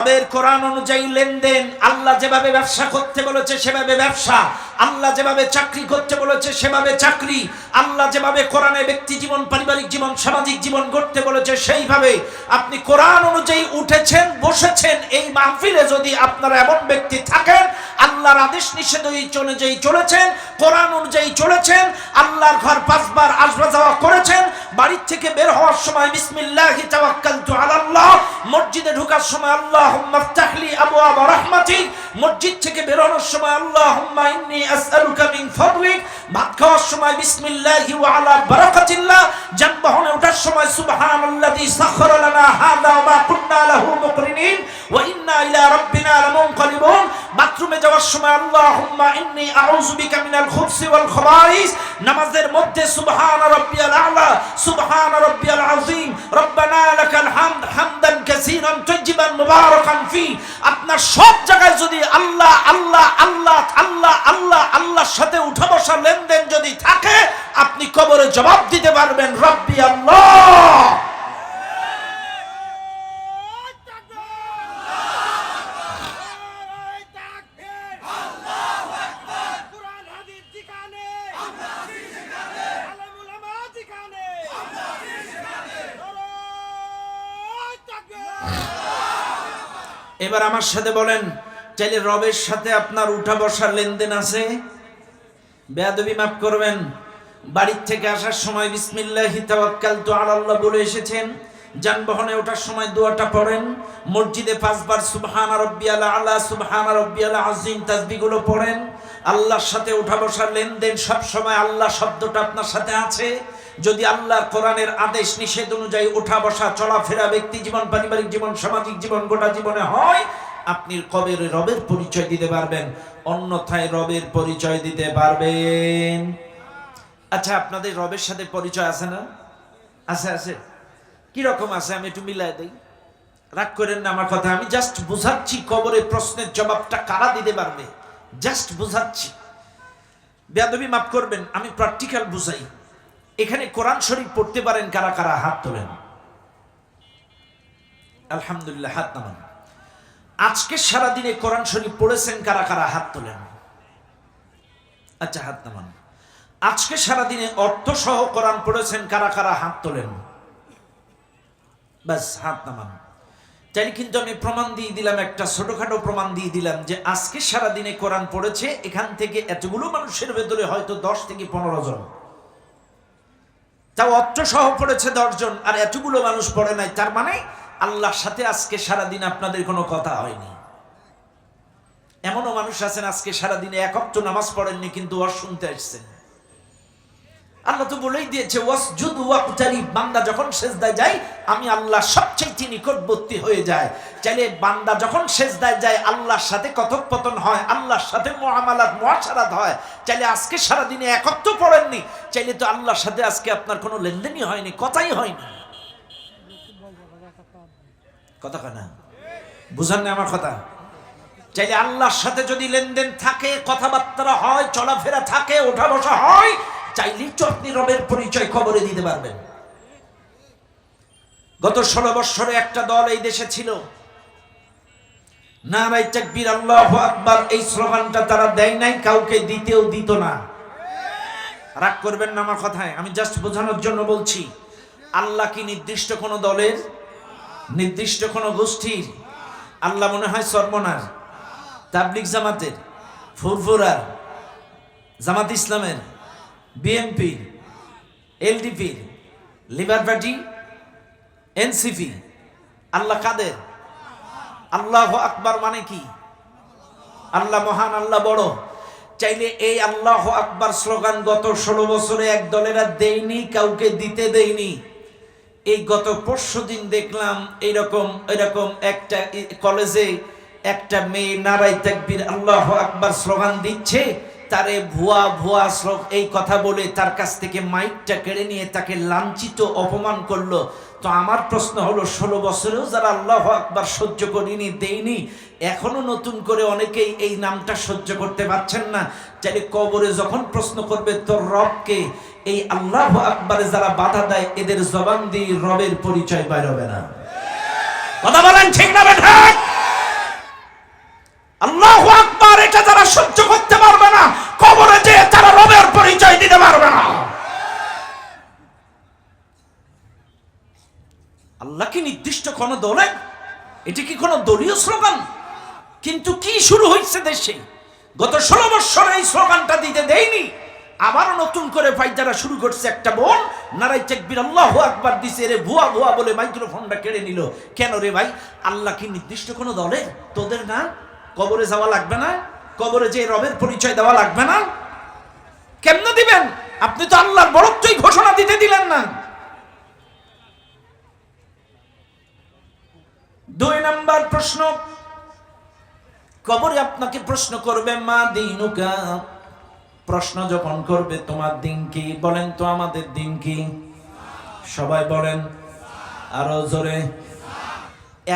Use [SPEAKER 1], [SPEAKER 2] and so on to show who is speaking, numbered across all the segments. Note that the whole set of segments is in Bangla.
[SPEAKER 1] রবের কোরআন অনুযায়ী লেনদেন, আল্লাহ যেভাবে ব্যবসা করতে বলেছে সেভাবে ব্যবসা, আল্লাহ যেভাবে চাকরি করতে বলেছে সেভাবে চাকরি, আল্লাহ যেভাবে কোরআনে ব্যক্তি জীবন, পারিবারিক জীবন, সামাজিক জীবন গড়তে বলেছে সেইভাবে আপনি কোরআন অনুযায়ী উঠেছেন, বসেছেন। এই মাহফিলে যদি আপনারা এমন ব্যক্তি থাকেন, আল্লাহর আদেশ নিষেধ অনুযায়ী চলেছেন, কোরআন অনুযায়ী চলেছেন, আল্লাহর ঘর 5 বার আসবা যাওয়া করেছেন, বাড়ির থেকে বের হওয়ার সময় বিসমিল্লাহি তাওয়াক্কালতু আলাল্লাহ, মসজিদে ঢোকার সময় আল্লাহুম্মা ইফতাহলি আবওয়াবা রাহমাতিক, মসজিদ থেকে বের হওয়ার সময় আল্লাহুম্মা ইন্নী আসআলুকা মিন ফাদলিক, ভাত খাওয়ার সময় বিসমিল্লাহি ওয়া আলা বারাকাতিল্লাহ, যানবাহনে ওঠার সময় সুবহানাল্লাযী সাখখারা লানা হাযা ওয়া মা কুন্না লাহু মুকরিনিন ওয়া ইন্না ইলা রাব্বিনা লামুনকালিবুন, বাথরুমে যাওয়ার সময় আল্লাহুম্মা ইন্নী আউযু বিকা মিনাল খুবসি ওয়াল খাবাইস, নামাজের মধ্যে সুবহান রাব্বিয়াল আ'লা, সুবহান রাব্বিয়াল আযীম, রব্বানা লাকাল হামদ হামদান কাসীরান তাইয়িবান মুবারাকান ফি। আপনার সব জায়গায় যদি আল্লাহ আল্লাহ আল্লাহ আল্লাহ আল্লাহ আল্লাহর সাথে উঠা বসা লেনদেন যদি থাকে, আপনি কবরে জবাব দিতে পারবেন রব্বি আল্লাহ। এবার আমার সাথে বলেন, চাইলে রবের সাথে আপনার উঠা বসার লেনদেন আছে? বেয়াদবি মাফ করবেন। বাড়ির থেকে আসার সময় বিসমিল্লাহি তাওয়াক্কালতু আলাল্লাহ বলে এসেছেন, যানবাহনে ওঠার সময় দোয়াটা পড়েন, মসজিদে 5 বার সুবহান রাব্বিয়াল আ'লা, সুবহান রাব্বিয়াল আযীম তাসবিহগুলো পড়েন। আল্লাহর সাথে উঠা বসার লেনদেন সব সময় আল্লাহ শব্দটা আপনার সাথে আছে। যদি আল্লাহর কোরআনের আদেশ নিষেধ অনুযায়ী ওঠা বসা, চলাফেরা, ব্যক্তি জীবন, পারিবারিক জীবন, সামাজিক জীবন, গোটা জীবনে হয়, আপনি কবরে রবের পরিচয় দিতে পারবেন, অন্যথায় রবের পরিচয় দিতে পারবেন। আচ্ছা, আপনাদের রবের সাথে পরিচয় আছে না? আছে, আছে। কি রকম আছে আমি একটু মিলাই দেই, রাগ করেন না আমার কথা। আমি জাস্ট বুঝাচ্ছি কবরে প্রশ্নের জবাবটা কারা দিতে পারবে, জাস্ট বুঝাচ্ছি। বেয়াদবি মাফ করবেন, আমি প্র্যাকটিক্যাল বুঝাই। এখানে কোরআন শরীফ পড়তে পারেন কারা কারা? হাত তোলেন। আলহামদুলিল্লাহ, হাত নামান। আজকে সারাদিনে কোরআন শরীফ পড়েছেন কারা কারা? হাত তোলেন। আচ্ছা, হাত নামান। আজকে সারাদিনে অর্থ সহ কোরআন পড়েছেন কারা কারা? হাত তোলেন। বাস, হাত নামান। চাইলে কিন্তু আমি প্রমাণ দিয়ে দিলাম, একটা ছোটখাটো প্রমাণ দিয়ে দিলাম যে আজকে সারাদিনে কোরআন পড়েছে এখান থেকে এতগুলো মানুষের ভেতরে হয়তো 10 থেকে 15 জন, তাও অর্থ সহ পড়েছে 10 জন, আর এতগুলো মানুষ পড়ে নাই। তার মানে আল্লাহর সাথে আজকে সারাদিন আপনাদের কোনো কথা হয়নি। এমনও মানুষ আছেন আজকে সারাদিনে 1 ওয়াক্ত নামাজ পড়েননি, কিন্তু ওয়াজ শুনতে আসছেন। আল্লাহ তো বলেই দিয়েছে ওয়াসজুদ ওয়াকতারিব, বান্দা যখন সিজদায় যায় আমি আল্লাহ সবচেয়ে নিকটবর্তী হয়ে যায়। চাইলে বান্দা যখন সিজদায় যায় আল্লাহর সাথে কথোপকথন হয়, আল্লাহর সাথে মুআমালাত মুআশারাত হয়। চাইলে আজকে সারাদিনে 1 ওয়াক্ত পড়েননি, চাইলে তো আল্লাহর সাথে আজকে আপনার কোনো লেনদেনই হয়নি, কথাই হয়নি। কথা কয় না? বুঝেন না আমার কথা? চাইলে আল্লাহর সাথে যদি লেনদেন থাকে, কথাবার্তা হয়, চলাফেরা থাকে, ওঠা বসা হয়, চাইলেই তো আপনি রবের পরিচয় খবরে দিতে পারবেন। গত 16 বছরে একটা দল এই দেশে ছিল, নারায়ে তাকবীর আল্লাহু আকবার, এই স্লোগানটা তারা দেয় নাই, কাউকে দিতেও দিত না। রাগ করবেন না আমার কথায়, আমি জাস্ট বোঝানোর জন্য বলছি। আল্লাহ কি নির্দিষ্ট কোনো দলের, নির্দিষ্ট কোনো গোষ্ঠীর? আল্লাহ মনে হয় সরমনার, তাবলিগ জামাতের, ফুরফুরার, জামাত ইসলামের, বিএনপি, এলডিপি, লিবার পার্টি, এনসিপি। আল্লাহ কাদের? আল্লাহু আকবার মানে কি? আল্লাহ মহান, আল্লাহ বড়। চাইলে এই আল্লাহু আকবার স্লোগান গত 16 বছরে এক দলেরা দেয়নি, কাউকে দিতে দেয়নি। এই গত পরশুদিন দেখলাম এরকম একটা কলেজে একটা মেয়ে নারায়ে তাকবীর আল্লাহু আকবার স্লোগান দিচ্ছে, তারে ভুয়া ভুয়া শ্লোক এই কথা বলে তার কাছ থেকে মাইকটা কেড়ে নিয়ে তাকে লাঞ্ছিত, অপমান করলো। তো আমার প্রশ্ন হলো, 16 বছরেও যারা আল্লাহু আকবার সহ্য করিনি, দেয়নি, এখনো নতুন করে অনেকেই এই নামটা সহ্য করতে পারছেন না। চাইলে কবরে যখন প্রশ্ন করবে তোর রবকে, এই আল্লাহু আকবারে যারা বাধা দেয় এদের জবান দিয়ে রবের পরিচয় বাইর হবে না। কথা বলেন ঠিক না বেঠিক? কোনো দলের? এটি কি কোনো দলীয় স্লোগান? কিন্তু কি শুরু হয়েছে দেশে? গত 16 বছর এই স্লোগানটা দিতে দেয়নি, আবারও নতুন করে ফাইদারা শুরু করছে। একটা বোন নারাই তাকবীর আল্লাহু আকবার দিছে, রে ভুয়া ভুয়া বলে মাইক্রোফোনটা কেড়ে নিল। কেন রে ভাই? আল্লাহ কি নির্দিষ্ট কোনো দলের? তোদের না? কবরে যাওয়া লাগবে না? কবরে যে রবের পরিচয় দেওয়া লাগবে না? কেমনে দিবেন? আপনি তো আল্লাহর বড়ত্বই ঘোষণা দিতে দিলেন না। 2 নম্বর প্রশ্ন, কবরে আপনাকে প্রশ্ন করবে মা দীনুকা। প্রশ্ন যখন করবে তোমার দিন কি, বলেন তো আমাদের দিন কি? সবাই বলেন আরো জোরে।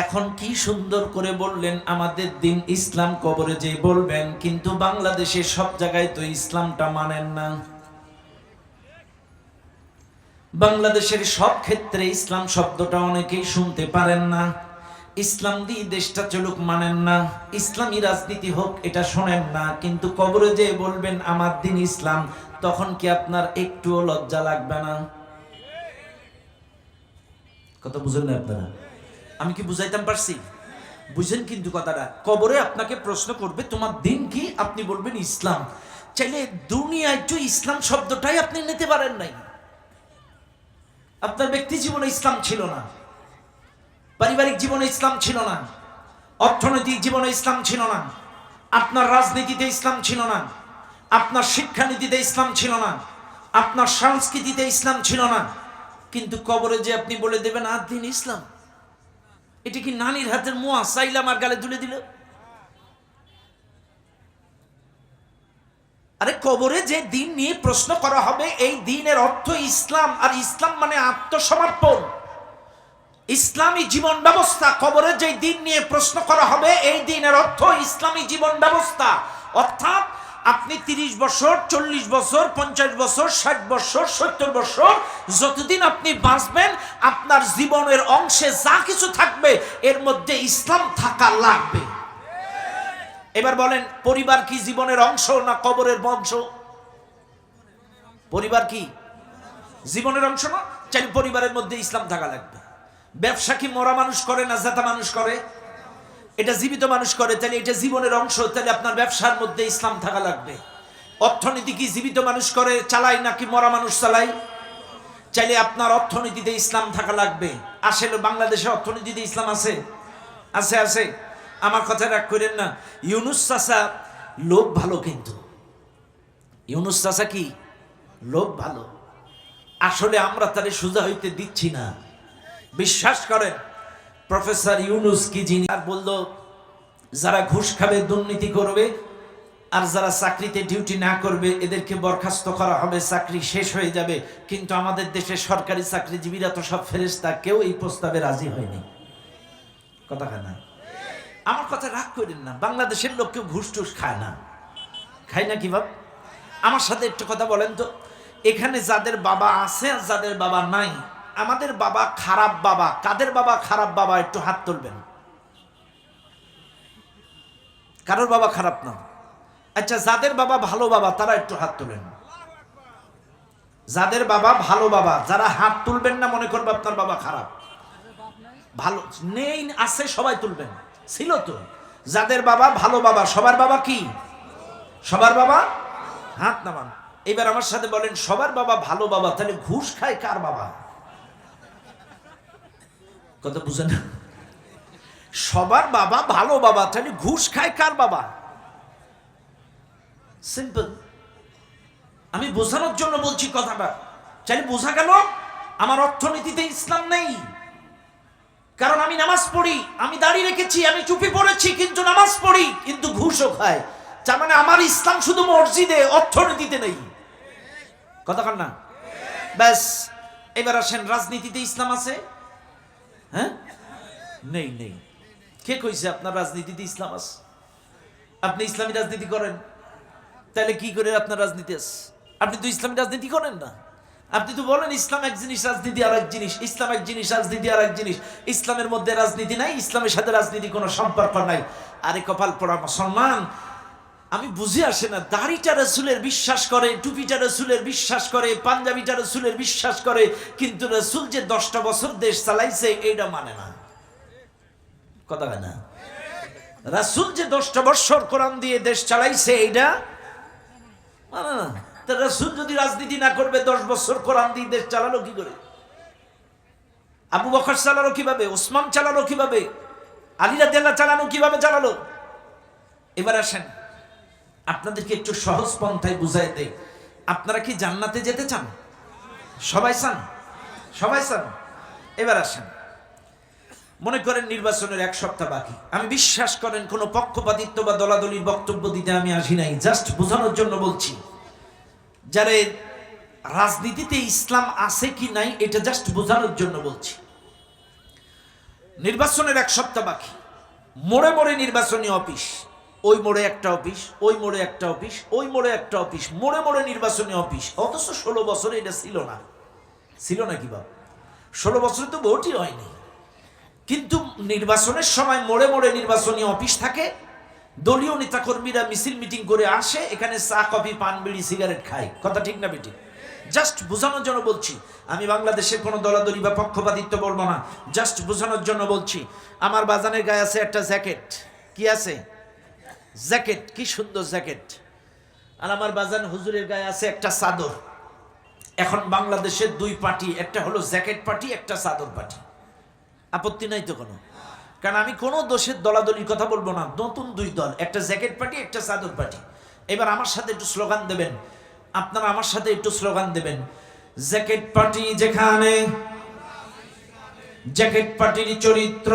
[SPEAKER 1] এখন কি সুন্দর করে বললেন আমাদের দিন ইসলাম, কবরে যে বলবেন। কিন্তু বাংলাদেশে সব জায়গায় তো ইসলামটা মানেন না। বাংলাদেশের সব ক্ষেত্রে ইসলাম শব্দটা অনেকেই শুনতে পারেন না। ইসলাম দিয়ে দেশটা চলুক মানেন না, ইসলামী রাজনীতি হোক এটা শোনেন না। কিন্তু কবরে যে বলবেন আমার দিন ইসলাম, তখন কি আপনার একটুও লজ্জা লাগবে না? কথা বুঝেন না আপনারা? আমি কি বুঝাইতাম পারছি? বুঝেন কিন্তু কথাটা। কবরে আপনাকে প্রশ্ন করবে তোমার দিন কি, আপনি বলবেন ইসলাম। চাইলে দুনিয়ায় তো ইসলাম শব্দটাই আপনি নিতে পারেন নাই। আপনার ব্যক্তি জীবনে ইসলাম ছিল না, পারিবারিক জীবনে ইসলাম ছিল না, অর্থনৈতিক জীবনে ইসলাম ছিল না, আপনার রাজনীতিতে ইসলাম ছিল না, আপনার শিক্ষানীতিতে ইসলাম ছিল না, আপনার সংস্কৃতিতে ইসলাম ছিল না। কিন্তু কবরে যে আপনি বলে দেবেন আর দিন ইসলাম, এটা কি নানির হাতের মোয়া চাইলে আমার গালে তুলে দিল? আরে কবরে যে দিন নিয়ে প্রশ্ন করা হবে, এই দিনের অর্থ ইসলাম। আর ইসলাম মানে আত্মসমর্পণ, ইসলামী জীবন ব্যবস্থা। কবরে যে দিন নিয়ে প্রশ্ন করা হবে, এই দিনের অর্থ ইসলামী জীবন ব্যবস্থা। অর্থাৎ আপনি 30 বছর, 40 বছর, 50 বছর, 60 বছর, 70 বছর, যতদিন আপনি বাঁচবেন, আপনার জীবনের অংশে যা কিছু থাকবে এর মধ্যে ইসলাম থাকা লাগবে। এবার বলেন, পরিবার কি জীবনের অংশ না কবরের অংশ? পরিবার কি জীবনের অংশ না? চাই পরিবারের মধ্যে ইসলাম থাকা লাগবে। ব্যবসা কি মরা মানুষ করে না জেতা মানুষ করে? এটা জীবিত মানুষ করে, তাহলে এটা জীবনের অংশ, তাহলে আপনার ব্যবসার মধ্যে ইসলাম থাকা লাগবে। অর্থনীতি কি জীবিত মানুষ করে চালায় নাকি মরা মানুষ চালায়? চাইলে আপনার অর্থনীতিতে ইসলাম থাকা লাগবে। আসলে বাংলাদেশে অর্থনীতিতে ইসলাম আছে? আছে আছে। আমার কথা রাগ করেন না। ইউনুস চাচা লোভ ভালো, কিন্তু ইউনুস চাচা কি লোভ ভালো। আসলে আমরা তারে সোজা হইতে দিচ্ছি না। বিশ্বাস করেন, প্রফেসর ইউনুস কি যিনি আর বললো যারা ঘুষ খাবে, দুর্নীতি করবে, আর যারা চাকরিতে ডিউটি না করবে এদেরকে বরখাস্ত করা হবে, চাকরি শেষ হয়ে যাবে। কিন্তু আমাদের দেশে সরকারি চাকরিজীবীরা তো সব ফেরেশতা, কেউ এই প্রস্তাবে রাজি হয়নি। কথা না, আমার কথা রাগ করেন না। বাংলাদেশের লোক কেউ ঘুষ টুস খায় না, খায় না কি ভাব? আমার সাথে একটু কথা বলেন তো, এখানে যাদের বাবা আছে আর যাদের বাবা নাই, আমাদের বাবা খারাপ বাবা, কাদের বাবা খারাপ বাবা একটু হাত তুলবেন। কারোর বাবা খারাপ না। আচ্ছা, যাদের বাবা ভালো বাবা তারা একটু হাত তুলেন। যাদের বাবা ভালো বাবা, যারা হাত তুলবেন না মনে করবে আপনার বাবা খারাপ। ভালো নেই, আছে, সবাই তুলবেন। ছিল তো। যাদের বাবা ভালো বাবা, সবার বাবা কি? সবার বাবা হাত নামান। এবার আমার সাথে বলেন, সবার বাবা ভালো বাবা, তাহলে ঘুষ খায় কার বাবা? কথা বুঝেন না? সবার বাবা ভালো বাবা, তাহলে ঘুষ খায় কার বাবা? সিম্পল। আমি বোঝানোর জন্য বলছি কথাটা। চাইলে বোঝা গেল আমার অর্থনীতিতে ইসলাম নেই, কারণ আমি নামাজ পড়ি, আমি দাড়ি রেখেছি, আমি টুপি পরেছি, কিন্তু নামাজ পড়ি, কিন্তু ঘুষও খায়। তার মানে আমার ইসলাম শুধু মসজিদে, অর্থনীতিতে নেই। কথা কান না? ব্যাস। এবার আসেন, রাজনীতিতে ইসলাম আছে? হ্যাঁ, নেই। নেই। কে কইছে আপনার রাজনীতিতে ইসলাম আছে? আপনি ইসলামী রাজনীতি করেন, তাহলে কি করে আপনার রাজনীতি আছে? আপনি তো ইসলামী রাজনীতি করেন না। আপনি তো বলেন ইসলাম এক জিনিস, রাজনীতি আর এক জিনিস। ইসলাম এক জিনিস, রাজনীতি আর এক জিনিস। ইসলামের মধ্যে রাজনীতি নাই, ইসলামের সাথে রাজনীতি কোনো সম্পর্ক নাই। আরে কপাল পোড়া মুসলমান, আমি বুঝে আসে না। দাড়িটা রসুলের বিশ্বাস করে, টুপিটা রসুলের বিশ্বাস করে, পাঞ্জাবিটা রসুলের বিশ্বাস করে, কিন্তু রসুল যে 10টা বছর দেশ চালাইছে এইটা মানে না। কথা হয় না? রাসূল যে 10টা বছর কোরআন দিয়ে দেশ চালাইছে এইটা মানে না। তা রাসূল যদি রাজনীতি না করবে 10 বছর কোরআন দিয়ে দেশ চালালো কি করে? আবু বকর চালালো কিভাবে? ওসমান চালালো কিভাবে? আলী রাদিয়াল্লাহু চালানো কিভাবে চালালো? এবার আসেন আপনাদেরকে একটু সহজ পন্থায় বুঝাই দেই। আপনারা কি জান্নাতে যেতে চান? সবাই চান? সবাই চান? এবার আসেন, মনে করেন নির্বাচনের 1 সপ্তাহ বাকি। আমি বিশ্বাস করেন কোন পক্ষপাতিত্ব বা দলাদলির বক্তব্য দিতে আমি আসি নাই, জাস্ট বোঝানোর জন্য বলছি। যারা রাজনীতিতে ইসলাম আছে কি নাই এটা জাস্ট বোঝানোর জন্য বলছি। নির্বাচনের 1 সপ্তাহ বাকি, মোড়ে মোড়ে নির্বাচনী অফিস, ওই মোড়ে একটা অফিস, ওই মোড়ে একটা অফিস, ওই মোড়ে একটা অফিস, মোড়ে মোড়ে নির্বাচনী অফিস। অথচ 16 বছরে এটা ছিল না। ছিল না কি বাবা? 16 বছরে তো ভোটই হয়নি, কিন্তু নির্বাচনের সময় মোড়ে মোড়ে নির্বাচনী অফিস থাকে। দলীয় নেতাকর্মীরা মিছিল মিটিং করে আসে, এখানে চা কফি পান বিড়ি সিগারেট খায়। কথা ঠিক না বেটি? জাস্ট বোঝানোর জন্য বলছি। আমি বাংলাদেশের কোনো দলাদলি বা পক্ষপাতিত্ব বলবো না, জাস্ট বোঝানোর জন্য বলছি। আমার বাজানের গায়ে আছে একটা জ্যাকেট। কি আছে? জ্যাকেট। কি সুন্দর জ্যাকেট। আর আমার বাজান হুজুরের গায়ে আছে একটা চাদর। এখন বাংলাদেশের 2 পার্টি, একটা হলো জ্যাকেট পার্টি, একটা চাদর পার্টি। আপত্তি নাই তো কোনো? কারণ আমি কোনো দোষের দলাদলির কথা বলবো না। নতুন 2 দল, একটা জ্যাকেট পার্টি, একটা চাদর পার্টি। এবার আমার সাথে একটু স্লোগান দেবেন, আপনারা আমার সাথে একটু স্লোগান দেবেন। জ্যাকেট পার্টি যেখানে, জ্যাকেট পার্টির চরিত্র,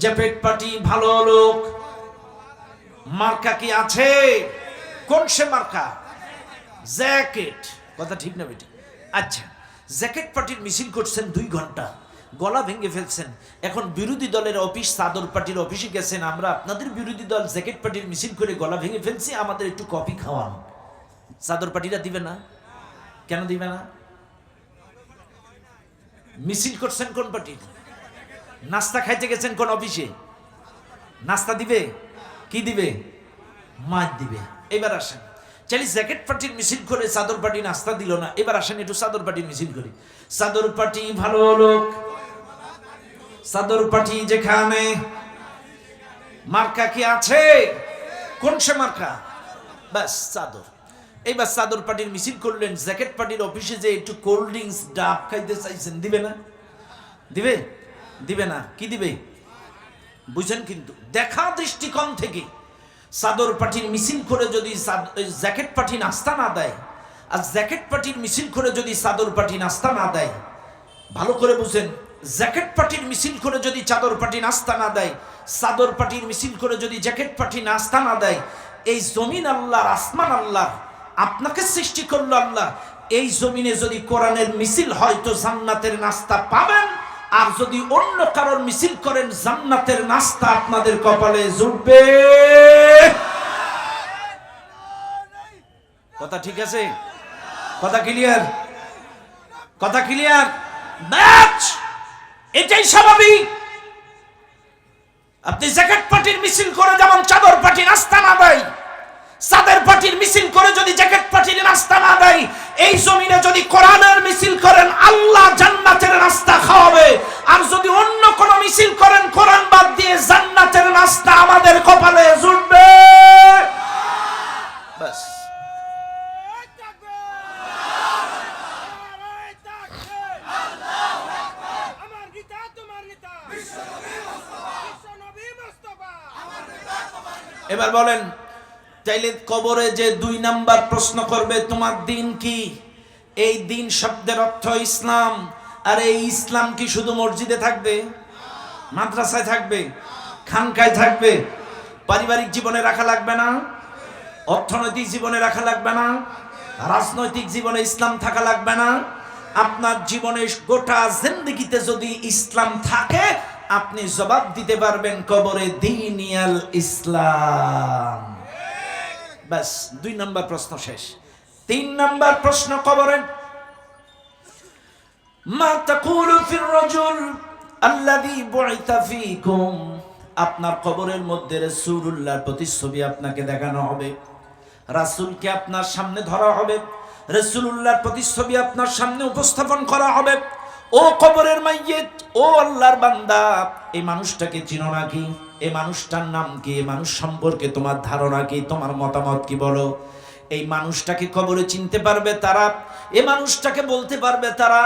[SPEAKER 1] জ্যাকেট পার্টি ভালো লোক। মার্কা কি আছে? কোন সে মার্কা? জ্যাকেট। কথা ঠিক না বেটি? আচ্ছা, জ্যাকেট পার্টির মিছিল করছেন 2 ঘন্টা, গলা ভেঙে ফেলছেন। এখন বিরোধী দলের অফিস চাদর পার্টির অফিসে গেছেন, আমরা আপনাদের বিরোধী দল জ্যাকেট পার্টির মিছিল করে গলা ভেঙে ফেলছি, আমাদের একটু কফি খাওয়ান। চাদর পার্টিরা দিবে না? কেন দিবে না? মিছিল করছেন কোন পার্টির? নাস্তা খাইতে গেছেন কোন অফিসে? নাস্তা দিবে? কি দিবে? মাছ দিবে। এবার আসেন, চাইলে জ্যাকেট পার্টির মিছিল করে চাদর পার্টি নাস্তা দিল না। এবার আসেন একটু চাদর পার্টির মিছিল করি। চাদর পার্টি ভালো লোক, চাদর পার্টি যেখানে, মার্কা কি আছে? কোন সে মার্কা? বাস চাদর। এইবার চাদর পার্টির মিছিল করলেন, জ্যাকেট পার্টির অফিসে যে একটু কোল্ড ড্রিঙ্কস ডাব খাইতে চাইছেন, দিবে না? দিবে? দিবে না। কি দিবে? বুঝেন কিন্তু দেখা দৃষ্টিকোণ থেকে চাদর পার্টির মিছিল করে যদি জ্যাকেট পার্টি নাস্তা না দেয়, আর জ্যাকেট পার্টির মিছিল করে যদি চাদর পার্টি নাস্তা না দেয়, ভালো করে বুঝেন, জ্যাকেট পার্টির মিছিল করে যদি চাদর পার্টি নাস্তা না দেয়, চাদর পার্টির মিছিল করে যদি জ্যাকেট পার্টি নাস্তা না দেয়, এই জমিন আল্লাহর, আসমান আল্লাহর, আপনাকে সৃষ্টি করলো আল্লাহ। এই জমিনে যদি কোরআনের মিছিল হয় তো জান্নাতের নাস্তা পাবেন, আর যদি অন্য কারোর মিছিল করেন জান্নাতের নাস্তা আপনাদের কপালে জুটবে। কথা ঠিক আছে? কথা ক্লিয়ার? কথা ক্লিয়ার? ম্যাচ এটাই স্বাভাবিক। আপনি জ্যাকেট পার্টির মিছিল করে যেমন চাদর পার্টি নাস্তা না দেয়, চাদর পার্টির মিছিল করে যদি জ্যাকেট পার্টির নাস্তা না দেয়, এই জমিনে যদি কোরআনের মিছিল করেন আল্লাহ জান্নাতের নাস্তা খাওয়াবে। আর যদি অন্য কোন মিছিল করেন কোরআন বাদ দিয়ে, জান্নাতের নাস্তা আমাদের কপালে জুটবে। বাস। এবার বলেন, চাইলে কবরে যে 2 নাম্বার প্রশ্ন করবে, তোমার দিন কি? এই দিন শব্দের অর্থ ইসলাম। আর এই ইসলাম কি শুধু মসজিদে থাকবে, মাদ্রাসায় থাকবে, খানকায় থাকবে? পারিবারিক জীবনে রাখা লাগবে না? অর্থনৈতিক জীবনে রাখা লাগবে না? রাজনৈতিক জীবনে ইসলাম থাকা লাগবে না? আপনার জীবনে গোটা জিন্দেগিতে যদি ইসলাম থাকে, আপনি জবাব দিতে পারবেন কবরে দীনিয়াল ইসলাম। বাস, 2 নাম্বার প্রশ্ন শেষ। 3 নাম্বার প্রশ্ন কবরে, মা তাকুলু ফির রাজুল আল্লাযী বুইতা ফীকুম। আপনার কবরের মধ্যে রাসূলুল্লাহর প্রতিচ্ছবি আপনাকে দেখানো হবে, রাসূলকে আপনার সামনে ধরা হবে, রাসূলুল্লাহর প্রতিচ্ছবি আপনার সামনে উপস্থাপন করা হবে। ও কবরের মাইয়িত, ও আল্লাহর বান্দা, এই মানুষটাকে চিনো নাকি? এই মানুষটার নাম কি? এই মানুষ সম্পর্কে তোমার ধারণা কি? তোমার মতামত কি বলো? এই মানুষটাকে কবরে চিনতে পারবে তারা, এই মানুষটাকে বলতে পারবে তারা,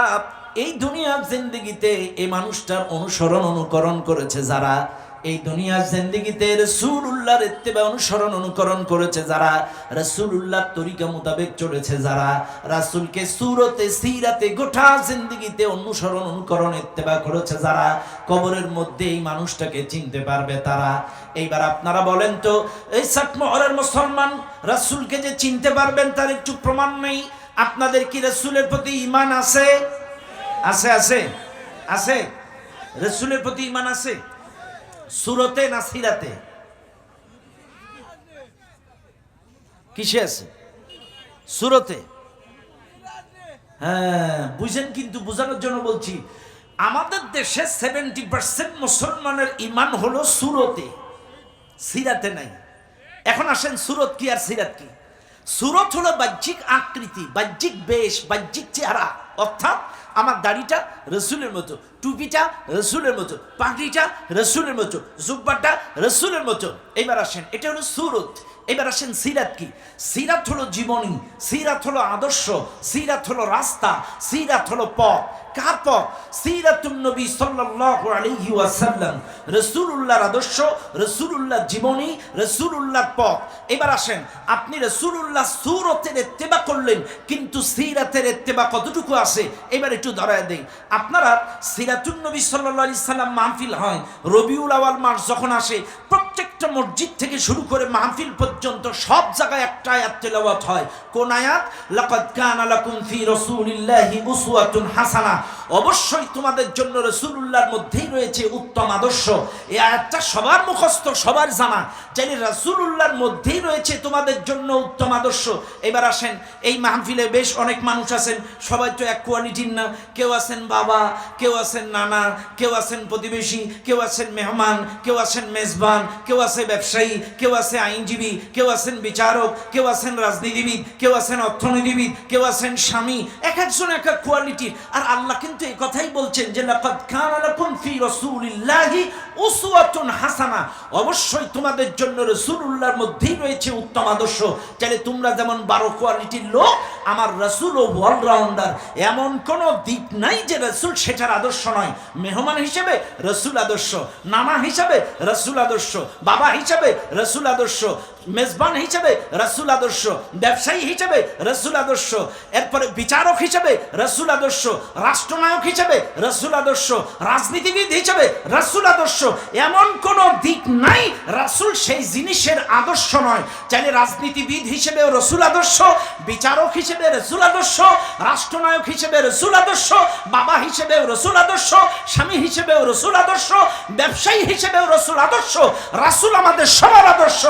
[SPEAKER 1] এই দুনিয়ার জিন্দেগিতে এই মানুষটার অনুসরণ অনুকরণ করেছে যারা, এই দুনিয়ার জিন্দেগিতে রাসূলুল্লাহর ইত্তেবা অনুসরণ অনুকরণ করেছে যারা, রাসূলুল্লাহর তরিকা মোতাবেক চলেছে যারা, রাসূলকে সুরতে সিরাতে গোটা জিন্দেগিতে অনুসরণ অনুকরণ ইত্তেবা করেছে যারা, কবরের মধ্যে এই মানুষটাকে চিনতে পারবে তারা। এইবার আপনারা বলেন তো, এই সাতমহরের মুসলমান রাসূলকে যে চিনতে পারবেন তার একটু প্রমাণ নেই? আপনাদের কি রাসূলের প্রতি ঈমান আছে? আছে আছে আছে রাসূলের প্রতি ঈমান আছে? সুরতে না সিরাতে? কিসে আছে? সুরতে। হ্যাঁ বুঝেন, কিন্তু বোঝানোর জন্য বলছি, আমাদের দেশে 70% মুসলমানের ঈমান হলো সুরতে, সিরাতে নাই। এখন আসেন, সুরত কি আর সিরাত কি? সুরত হলো বাহ্যিক আকৃতি, বাহ্যিক বেশ, বাহ্যিক চেহারা, অর্থাৎ আমার দাড়িটা রসুলের মতো, টুপিটা রসুলের মতো, পাগড়িটা রসুলের মতো, জুব্বাটা রসুলের মতো। এবার আসেন, এটা হলো সুরত। এবার আসেন সিরাত কি? সিরাত হলো জীবনী, সিরাত হলো আদর্শ, সিরাত হলো রাস্তা, সিরাত হলো পথ। কার পথ? সিরাতুন নবী সাল্লাল্লাহু আলাইহি ওয়াসাল্লাম, রাসূলুল্লাহর আদর্শ, রাসূলুল্লাহর জীবনী, রাসূলুল্লাহর পথ। এবার আসেন, আপনি রাসূলুল্লাহ সুরতের ইত্তেবা করলেন, কিন্তু সিরাতের ইত্তেবা কতটুকু আছে এবার একটু ধরায় দেই। আপনারা সিরাতুন নবী সাল্লাল্লাহু আলাইহি সাল্লাম মাহফিল হয়, রবিউল আউয়াল মাস যখন আসে, প্রত্যেকটা মসজিদ থেকে শুরু করে মাহফিল পর্যন্ত সব জায়গায় একটা আয়াত তেলাওয়াত হয়। কোন আয়াত? লাকাদ কানা লাকুম ফি রাসূলিল্লাহি উসওয়াতুন হাসানাহ, অবশ্যই তোমাদের জন্য রাসূলুল্লাহর মধ্যেই রয়েছে উত্তম আদর্শ। এই আয়াতটা সবার মুখস্থ, সবার জানা, জানি রাসূলুল্লাহর মধ্যেই রয়েছে তোমাদের জন্য উত্তম আদর্শ। এবার আসেন, এই মাহফিলে বেশ অনেক মানুষ আছেন, সবাই তো এক কোয়ালিটির না। কেউ আছেন বাবা, কেউ আছেন নানা, কেউ আছেন প্রতিবেশী, কেউ আছেন মেহমান, কেউ আছেন মেজবান, কেউ আছে ব্যবসায়ী, কেউ আছে আইনজীবী, কেউ আছেন বিচারক, কেউ আছেন রাজনীতিবিদ, কেউ আছেন অর্থনীতিবিদ, কেউ আছেন স্বামী, এক একজন এক এক কোয়ালিটির। আর আল্লাহ কিন্তু এই কথাই বলছেন যে লাকাদ কানা লাকুম ফি রাসূলিল্লাহি উসওয়াতুন হাসানাহ, অবশ্যই তোমাদের জন্য রাসূলুল্লাহর মধ্যেই রয়েছে উত্তম আদর্শ। তাহলে তোমরা যেমন 12 কোয়ালিটির লোক, আমার রাসূলও অলরাউন্ডার, এমন কোনো দিক নাই যে রাসূল সেটার আদর্শ নয়। মেহমান হিসেবে রাসূল আদর্শ, নানা হিসেবে রাসূল আদর্শ, বাবা হিসেবে রাসূল আদর্শ, মেজবান হিসেবে রাসূল আদর্শ, ব্যবসায়ী হিসেবে রাসূল আদর্শ, এরপরে বিচারক হিসেবে রাসূল আদর্শ, রাষ্ট্রনায়ক হিসেবে রাসূল আদর্শ, রাজনীতিবিদ হিসেবে রাসূল আদর্শ। এমন কোন দিক নাই রাসূল সেই জিনিসের আদর্শ নয়। চাইলে রাজনীতিবিদ হিসেবেও রাসূল আদর্শ, বিচারক হিসেবে রাসূল আদর্শ, রাষ্ট্রনায়ক হিসেবে রাসূল আদর্শ, বাবা হিসেবেও রাসূল আদর্শ, স্বামী হিসেবেও রাসূল আদর্শ, ব্যবসায়ী হিসেবেও রাসূল আদর্শ। রাসূল আমাদের সবার আদর্শ।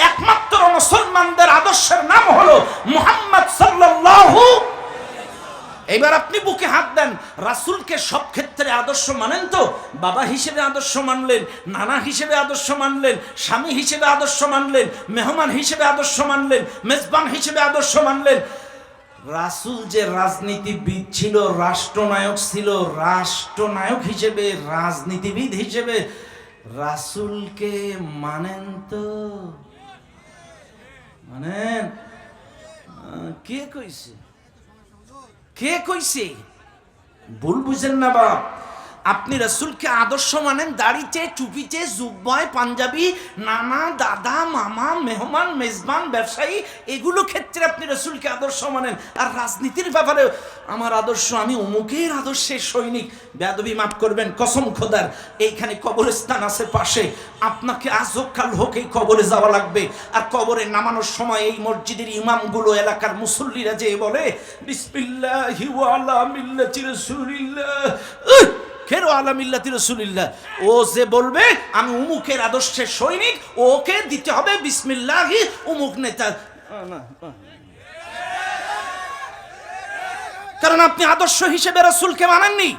[SPEAKER 1] একমাত্র মুসলমানদের আদর্শের নাম হলো মুহাম্মদ সাল্লাল্লাহু। এবার আপনি বুকে হাত দেন, রাসূলকে সব ক্ষেত্রে আদর্শ মানেন তো? বাবা হিসেবে আদর্শ মানলেন, নানা হিসেবে আদর্শ মানলেন, স্বামী হিসেবে আদর্শ মানলেন, মেহমান হিসেবে আদর্শ মানলেন, মেজবান হিসেবে আদর্শ মানলেন। রাসূল যে রাজনীতিবিদ ছিল, রাষ্ট্রনায়ক ছিল, রাষ্ট্রনায়ক হিসেবে, রাজনীতিবিদ হিসেবে রাসূলকে মানেন তো? মানেন? কে কইছে? কে কইছে? ভুল বুঝেন না বাপ। আপনি রাসূলকে আদর্শ মানেন দাড়িতে, টুপিতে, জুব্বায়, পাঞ্জাবি, নানা, দাদা, মামা, মেহমান, মেজবান, ব্যবসায়ী, এগুলো ক্ষেত্রে আপনি রাসূলকে আদর্শ মানেন। আর রাজনীতির ব্যাপারে আমার আদর্শ, আমি অমুকের আদর্শের সৈনিক। বেয়াদবি মাফ করবেন, কসম খোদার, এইখানে কবরস্থান আছে পাশে, আপনাকে আজ হোক কাল হোক এই কবরে যাওয়া লাগবে। আর কবরে নামানোর সময় এই মসজিদের ইমামগুলো, এলাকার মুসল্লিরা যে বলে বিসমিল্লাহি ওয়া আলা মিল্লাতি রাসূলিল্লাহ, খেরো আলা মিল্লাতি রাসূলিল্লাহ, ও যে বলবে আমি উমুকের আদর্শের সৈনিক, ওকে দিতে হবে বিসমিল্লাহি উমুক নেতা। কারণ আপনি আদর্শ হিসেবে রাসূলকে মানেননি।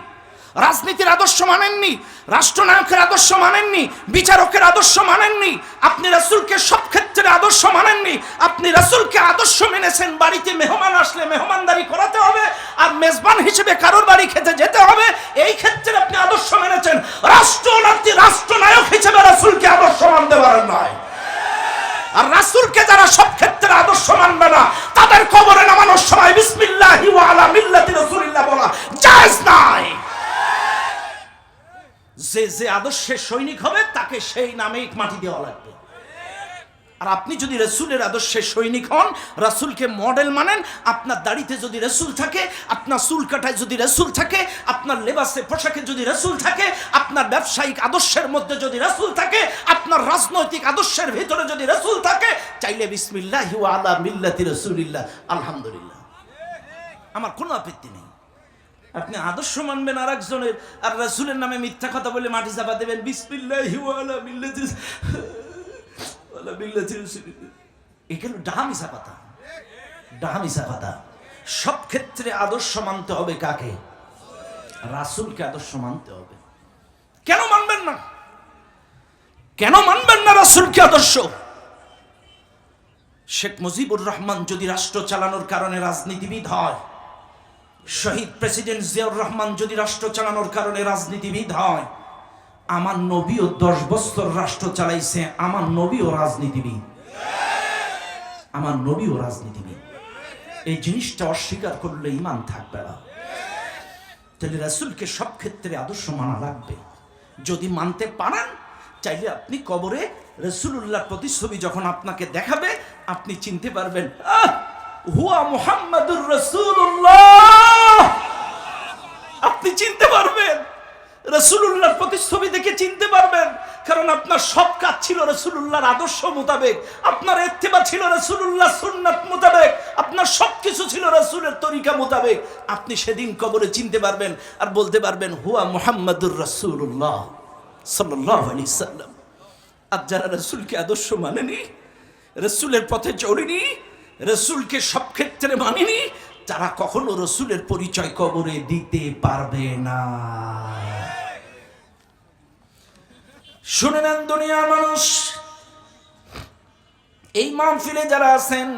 [SPEAKER 1] রাজনীতির আদর্শ মানেননি, রাষ্ট্রনায়কের আদর্শ মানেননি, বিচারকের আদর্শ মানেননি, আপনি রাসূলকে সব ক্ষেত্রে আদর্শ মানেননি। আপনি রাসূলকে আদর্শ মেনেছেন বাড়িতে মেহমান আসলে মেহমানদারি করাতে হবে, আর মেজবান হিসেবে কারোর বাড়ি খেতে যেতে হবে, এই ক্ষেত্রে আপনি আদর্শ মেনেছেন। রাষ্ট্রনায়ক হিসেবে রাসূলকে আদর্শ মানতে পারেন নাই। আর রাসূলকে যারা সব ক্ষেত্রে আদর্শ মানবে না, তাদের কবরে নামানোর সময় বিসমিল্লাহি ওয়া আলা মিল্লাতি রাসূলিল্লাহ বলা জায়েজ নাই। যে আদর্শের সৈনিক হবে তাকে সেই নামেই মাটি দেওয়া লাগবে। আর আপনি যদি রাসূলের আদর্শের সৈনিক হন, রাসূলকে মডেল মানেন, আপনার দাড়িতে যদি রাসূল থাকে, আপনার চুল কাটায় যদি রাসূল থাকে, আপনার লেবাসে পোশাকে যদি রাসূল থাকে, আপনার ব্যবসায়িক আদর্শের মধ্যে যদি রাসূল থাকে, আপনার রাজনৈতিক আদর্শের ভিতরে যদি রাসূল থাকে, চাইলে বিসমিল্লাহি ওয়া আলা মিল্লাতি রাসূলিল্লাহ আলহামদুলিল্লাহ, আমার কোনো আপত্তি নেই। আপনি আদর্শ মানবেন আর একজনের, আর রাসূলের নামে মিথ্যা কথা বলে মাটি চাপা দেবেন, বিসমিল্লাহি ওয়া আলা মিল্লাতি সব ক্ষেত্রে আদর্শ মানতে হবে কাকে? রাসূলকে আদর্শ মানতে হবে। কেন মানবেন না? কেন মানবেন না রাসূলকে আদর্শ? শেখ মুজিবুর রহমান যদি রাষ্ট্র চালানোর কারণে রাজনীতিবিদ হয়, শহীদ প্রেসিডেন্ট জিয়াউর রহমান যদি রাষ্ট্র চালানোর কারণে রাজনীতিবিদ হয়, আমার নবীও 10 বছর রাষ্ট্র চালাইছে, আমার নবীও রাজনীতিবিদ, আমার নবীও রাজনীতিবিদ। এই জিনিসটা অস্বীকার করলে ঈমান থাকবে না। তাহলে রাসূলকে সব ক্ষেত্রে আদর্শ মানা লাগবে। যদি মানতে পারেন, চাইলে আপনি কবরে রাসূলুল্লাহর প্রতিচ্ছবি যখন আপনাকে দেখাবে, আপনি চিনতে পারবেন হুয়া মুহাম্মাদুর রাসূলুল্লাহ। আপনি চিনতে পারবেন, রাসূলুল্লাহর প্রতিচ্ছবি দেখে চিনতে পারবেন, কারণ আপনার সব কাজ ছিল রাসূলুল্লাহর আদর্শ মোতাবেক, আপনার ইত্তেবা ছিল রাসূলুল্লাহর সুন্নাত মোতাবেক, আপনার সবকিছু ছিল রাসূলের তরিকা মোতাবেক। আপনি সেদিন কবরে চিনতে পারবেন আর বলতে পারবেন হুয়া মুহাম্মাদুর রাসূলুল্লাহ সাল্লাল্লাহু আলাইহি সাল্লাম। আর যারা রাসূলকে আদর্শ মানেনি, রাসূলের পথে চলেনি, রাসূলকে সব ক্ষেত্রে মানেনি, তারা কখনো রাসূলের পরিচয় কবরে দিতে পারবে না। শুনে নেন দুনিয়ার মানুষ, এই মাহফিলে যারা আছেন,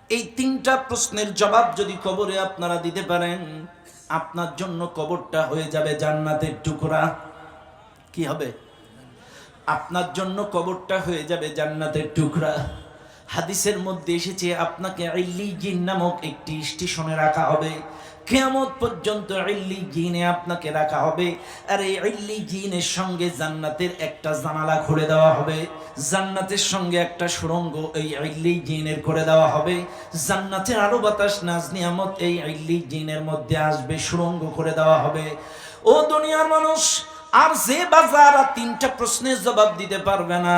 [SPEAKER 1] এই 3টা প্রশ্নের জবাব যদি কবরে আপনারা দিতে পারেন, আপনার জন্য কবরটা হয়ে যাবে জান্নাতের টুকরা। কি হবে? আপনার জন্য কবরটা হয়ে যাবে জান্নাতের টুকরা। হাদিসের মধ্যে এসেছে আপনাকে ইল্লিয়িন নামক একটি স্টেশনে রাখা হবে, কিয়ামত পর্যন্ত ইল্লিয়িনে আপনাকে রাখা হবে। আর এই ইল্লিয়িনের সঙ্গে জান্নাতের একটা জানালা খুলে দেওয়া হবে, জান্নাতের সঙ্গে একটা সুড়ঙ্গ এই ইল্লিয়িনের করে দেওয়া হবে। জান্নাতের আলো বাতাস নাজ নিয়ামত এই ইল্লিয়িনের মধ্যে আসবে, সুড়ঙ্গ করে দেওয়া হবে। ও দুনিয়ার মানুষ, আর যে বাজার 3টা প্রশ্নের জবাব দিতে পারবে না,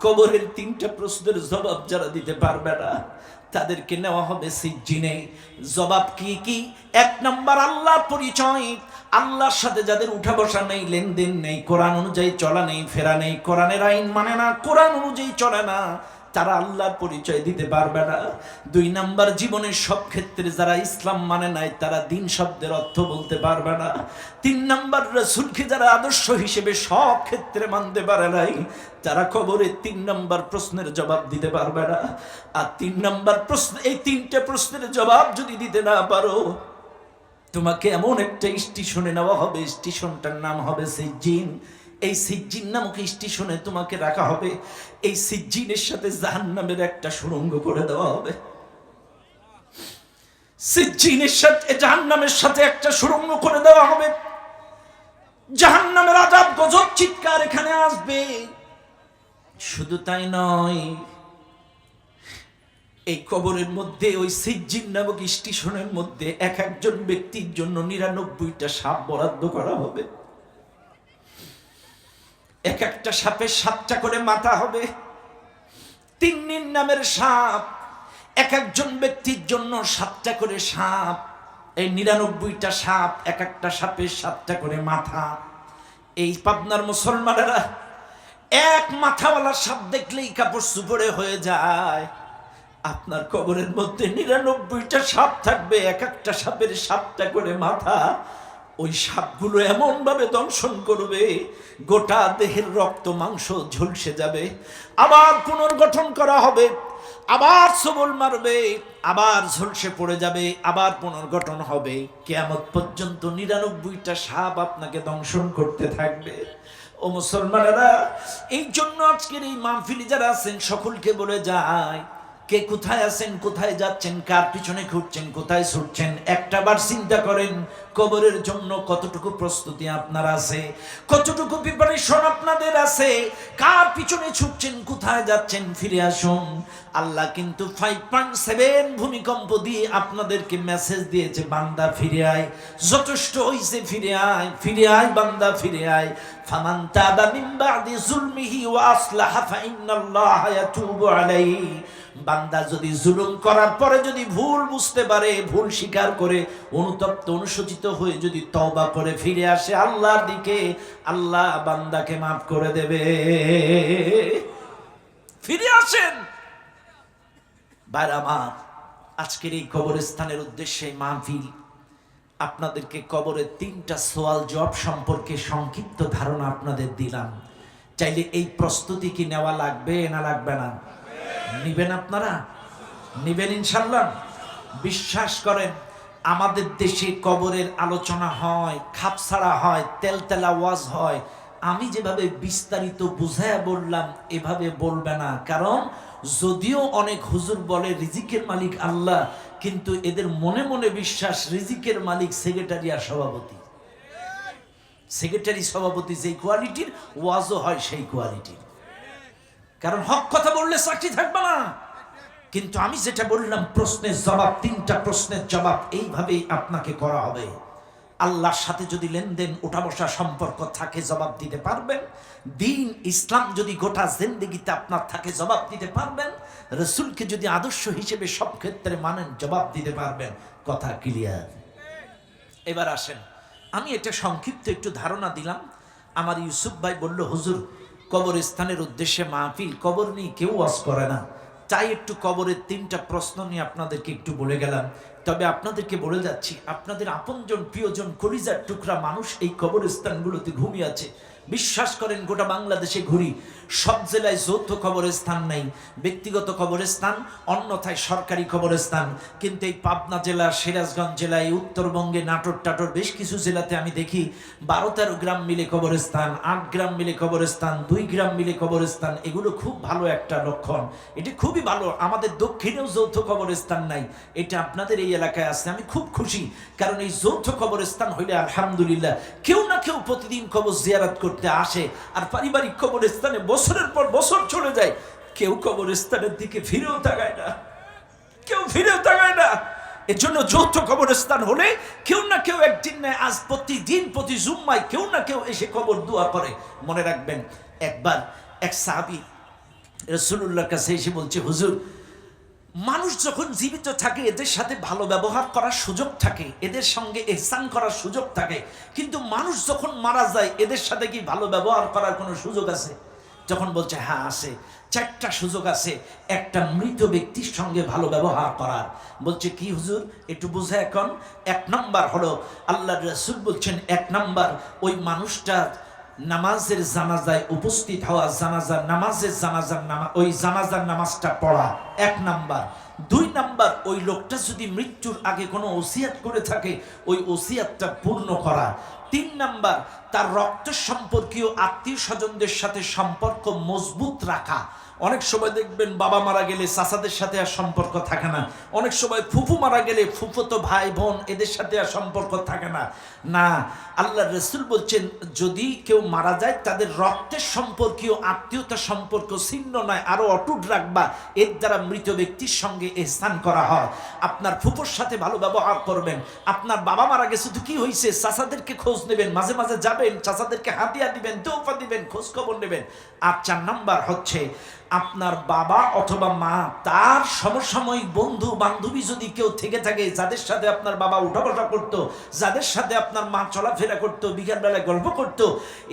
[SPEAKER 1] কবরের 3টা প্রশ্নের জবাব যারা দিতে পারবে না, তাদেরকে নেওয়া হবে সিজ্জিনে। জবাব কি কি? 1 নাম্বার আল্লাহর পরিচয়, আল্লাহর সাথে যাদের উঠা বসা নেই, লেনদেন নেই, কোরআন অনুযায়ী চলা নেই, ফেরা নেই, কোরআনের আইন মানে না, কোরআন অনুযায়ী চলে না, তারা আল্লাহর পরিচয় দিতে পারবে না। 2 নাম্বার, জীবনের সব ক্ষেত্রে যারা ইসলাম মানে নাই, তারা দিন শব্দের অর্থ বলতে পারবে না। 3 নাম্বার, রাসূলকে যারা আদর্শ হিসেবে সব ক্ষেত্রে মানতে পারে নাই, তারা কবরে 3 নাম্বার প্রশ্নের জবাব দিতে পারবে না। আর 3 নাম্বার প্রশ্ন, এই 3টে প্রশ্নের জবাব যদি দিতে না পারো, তোমাকে এমন একটা স্টেশনে নেওয়া হবে, স্টেশনটার নাম হবে সিজ্জিন। এই সিজ্জিন নামক স্টেশনে তোমাকে রাখা হবে। এই সিজ্জিনের সাথে জাহান্নামের একটা সুড়ঙ্গ করে দেওয়া হবে। সিজ্জিনের সাথে জাহান্নামের সাথে একটা সুড়ঙ্গ করে দেওয়া হবে। জাহান্নামের আযাব গজব চিৎকার এখানে আসবে। শুধু তাই নয়, এই কবরের মধ্যে ওই সিজ্জিন নামক স্টেশনের মধ্যে একজন ব্যক্তির জন্য 99টা সাপ বরাদ্দ করা হবে। একটা সাপের 7টা করে মাথা হবে। 3 নামের সাপ, একজন ব্যক্তির জন্য 7টা করে সাপ। এই 99টা সাপ, একটা সাপের 7টা করে মাথা। এই পাবনার মুসলমানেরা এক মাথাওয়ালা সাপ দেখলেই কাপড় চুপড়ে হয়ে যায়। আপনার কবরের মধ্যে 99টা সাপ থাকবে, একটা সাপের 7টা করে মাথা। ওই সাপগুলো এমন ভাবে দংশন করবে, গোটা দেহের রক্ত মাংস ঝলসে যাবে, আবার পুনর্গঠন করা হবে, আবার সবল মারবে, আবার ঝলসে পড়ে যাবে, আবার পুনর্গঠন হবে। কিয়ামত পর্যন্ত 99টা সাপ আপনাকে দংশন করতে থাকবে। ও মুসলমানেরা, এই জন্য আজকের এই মাহফিলে যারা আছেন সকলকে বলে যায়, কে কোথায় আছেন, কোথায় যাচ্ছেন, কার পিছনে ঘুরছেন, কোথায় ছুটছেন, একটা বার চিন্তা করেন কবরের জন্য কতটুকু প্রস্তুতি আপনার আছে, কতটুকু প্রিপারেশন আপনাদের আছে, কার পিছনে ছুটছেন, কোথায় যাচ্ছেন। ফিরে আসুন। আল্লাহ কিন্তু 5.7 ভূমিকম্প দিয়ে আপনাদেরকে মেসেজ দিয়েছে, বান্দা ফিরে আয়, যথেষ্ট হইছে, ফিরে আয়, ফিরে আয় বান্দা, ফিরে আয়। ফামান তাবা মিন বাদি যুলমিহি ওয়া আসলাহা ফাইন্নাল্লাহা ইয়াতুবু আলাইহি। বান্দা যদি জুলুম করার পরে যদি ভুল বুঝতে পারে, ভুল স্বীকার করে, অনুতপ্ত অনুশোচিত হয়ে যদি তওবা করে ফিরে আসে আল্লাহর দিকে, আল্লাহ বান্দাকে মাফ করে দেবে। ফিরে আসেন ভাইরা আমার। আজকের এই কবরস্থানের উদ্দেশ্যে মাহফিল, আপনাদেরকে কবরের 3টা সওয়াল জবাব সম্পর্কে সংক্ষিপ্ত ধারণা আপনাদের দিলাম। চাইলে এই প্রস্তুতি কি নেওয়া লাগবে না লাগবে না? নিবেন আপনারা? নিবেন ইনশাল্লাহ? বিশ্বাস করেন, আমাদের দেশে কবরের আলোচনা হয়, খাপছাড়া হয়, তেলতেলা ওয়াজ হয়। আমি যেভাবে বিস্তারিত বুঝায়া বললাম এভাবে বলবে না। কারণ যদিও অনেক হুজুর বলে রিজিকের মালিক আল্লাহ, কিন্তু এদের মনে মনে বিশ্বাস রিজিকের মালিক সেক্রেটারি আর সভাপতি। সেক্রেটারি সভাপতি যেই কোয়ালিটির, ওয়াজও হয় সেই কোয়ালিটির। কারণ হক কথা বললে চাকরি থাকবে না। কিন্তু আমি যেটা বললাম, প্রশ্নের জবাব, 3টা প্রশ্নের জবাব এইভাবেই আপনাকে করা হবে। আল্লাহর সাথে যদি লেনদেন, ওঠা বসা সম্পর্ক থাকে, জবাব দিতে পারবেন। দিন ইসলাম যদি গোটা জিন্দেগিতে আপনার থাকে, জবাব দিতে পারবেন। রসুলকে যদি আদর্শ হিসেবে সব ক্ষেত্রে মানেন, জবাব দিতে পারবেন। কথা ক্লিয়ার? এবার আসেন, আমি এটা সংক্ষিপ্ত একটু ধারণা দিলাম। আমার ইউসুফ ভাই বলল, হুজুর কবরস্থানের উদ্দেশ্যে মাহফিল, কবর নিয়ে কেউ ওয়াজ করে না, তাই একটু কবরের 3টা প্রশ্ন নিয়ে আপনাদেরকে একটু বলে গেলাম। তবে আপনাদেরকে বলে যাচ্ছি, আপনাদের আপনজন, প্রিয়জন, কলিজার টুকরা মানুষ এই কবরস্থানগুলোতে ঘুমিয়ে আছে। বিশ্বাস করেন, গোটা বাংলাদেশে ঘুরি, সব জেলায় যৌথ কবরস্থান নাই, ব্যক্তিগত কবরস্থান, অন্যথায় সরকারি কবরস্থান। কিন্তু এই পাবনা জেলা, সিরাজগঞ্জ জেলায়, উত্তরবঙ্গে নাটোর টাটোর বেশ কিছু জেলাতে আমি দেখি 12-13 গ্রাম মিলে কবরস্থান, 8 গ্রাম মিলে কবরস্থান, 2 গ্রাম মিলে কবরস্থান। এগুলো খুব ভালো একটা লক্ষণ, এটা খুবই ভালো। আমাদের দক্ষিণেও যৌথ কবরস্থান নাই, এটা আপনাদের এই এলাকায় আছে, আমি খুব খুশি। কারণ এই যৌথ কবরস্থান হইলে আলহামদুলিল্লাহ কেউ না কেউ প্রতিদিন কবর জিয়ারত করতে আসে। আর পারিবারিক কবরস্থানে বছরের পর বছর চলে যায়, কেউ কবরস্থানের দিকে ফিরেও তাকায় না, কেউ ফিরেও তাকায় না। এর জন্য যৌথ কবরস্থান হলে কেউ না কেউ একদিন নেয়, আজ প্রতিদিন প্রতি জুম্মায় কেউ না কেউ এসে কবর দোয়া করে। মনে রাখবেন, একবার এক সাহাবী রাসূলুল্লাহর কাছে এসে বলছে, হুজুর মানুষ যখন জীবিত থাকে এদের সাথে ভালো ব্যবহার করার সুযোগ থাকে, এদের সঙ্গে ইহসান করার সুযোগ থাকে, কিন্তু মানুষ যখন মারা যায় এদের সাথে কি ভালো ব্যবহার করার কোনো সুযোগ আছে? যখন বলছে হ্যাঁ আছে, 4টা সুযোগ আছে একটা মৃত ব্যক্তির সঙ্গে ভালো ব্যবহার করার। বলছে কি হুজুর, একটু বুঝা এখন। 1 নাম্বার হলো, আল্লাহর রাসূল বলছেন 1 নাম্বার, ওই মানুষটা নামাজের জানাজায় উপস্থিত হওয়া, জানাজার নামাজের ওই জানাজার নামাজটা পড়া 1 নাম্বার। 2 নাম্বার, ওই লোকটা যদি মৃত্যুর আগে কোনো ওসিয়াত করে থাকে ওই ওসিয়াতটা পূর্ণ করা। 3 নাম্বার, তার রক্ত সম্পর্কীয় আত্মীয় স্বজনদের সাথে সম্পর্ক মজবুত রাখা। অনেক সময় দেখবেন বাবা মারা গেলে চাচাদের সাথে আর সম্পর্ক থাকে না, অনেক সময় ফুফু মারা গেলে ফুফুতো ভাই বোন এদের সাথে আর সম্পর্ক থাকে না। না, আল্লাহর রাসূল বলছেন যদি কেউ মারা যায় তাদের রক্তের সম্পর্কীয় আত্মীয়তা সম্পর্ক ছিন্ন নয়, আরো অটুট রাখবা। এর দ্বারা মৃত ব্যক্তির সঙ্গে ইহসান করা হয়। আপনার ফুফুর সাথে ভালো ব্যবহার করবেন। আপনার বাবা মারা গেছে তো কি হয়েছে, চাচাদেরকে খোঁজ নেবেন, মাঝে মাঝে যাবেন, চাচাদেরকে হাতিয়া দিবেন, তোফা দিবেন, খোঁজ খবর নেবেন। আর 4 নাম্বার হচ্ছে আপনার বাবা অথবা মা তার সমসাময়িক বন্ধু বান্ধবী যদি কেউ থেকে থাকে, যাদের সাথে আপনার বাবা উঠা বসা করতো, যাদের সাথে আপনার মা চলাফেরা করতো, বিকালবেলায় গল্প করতো,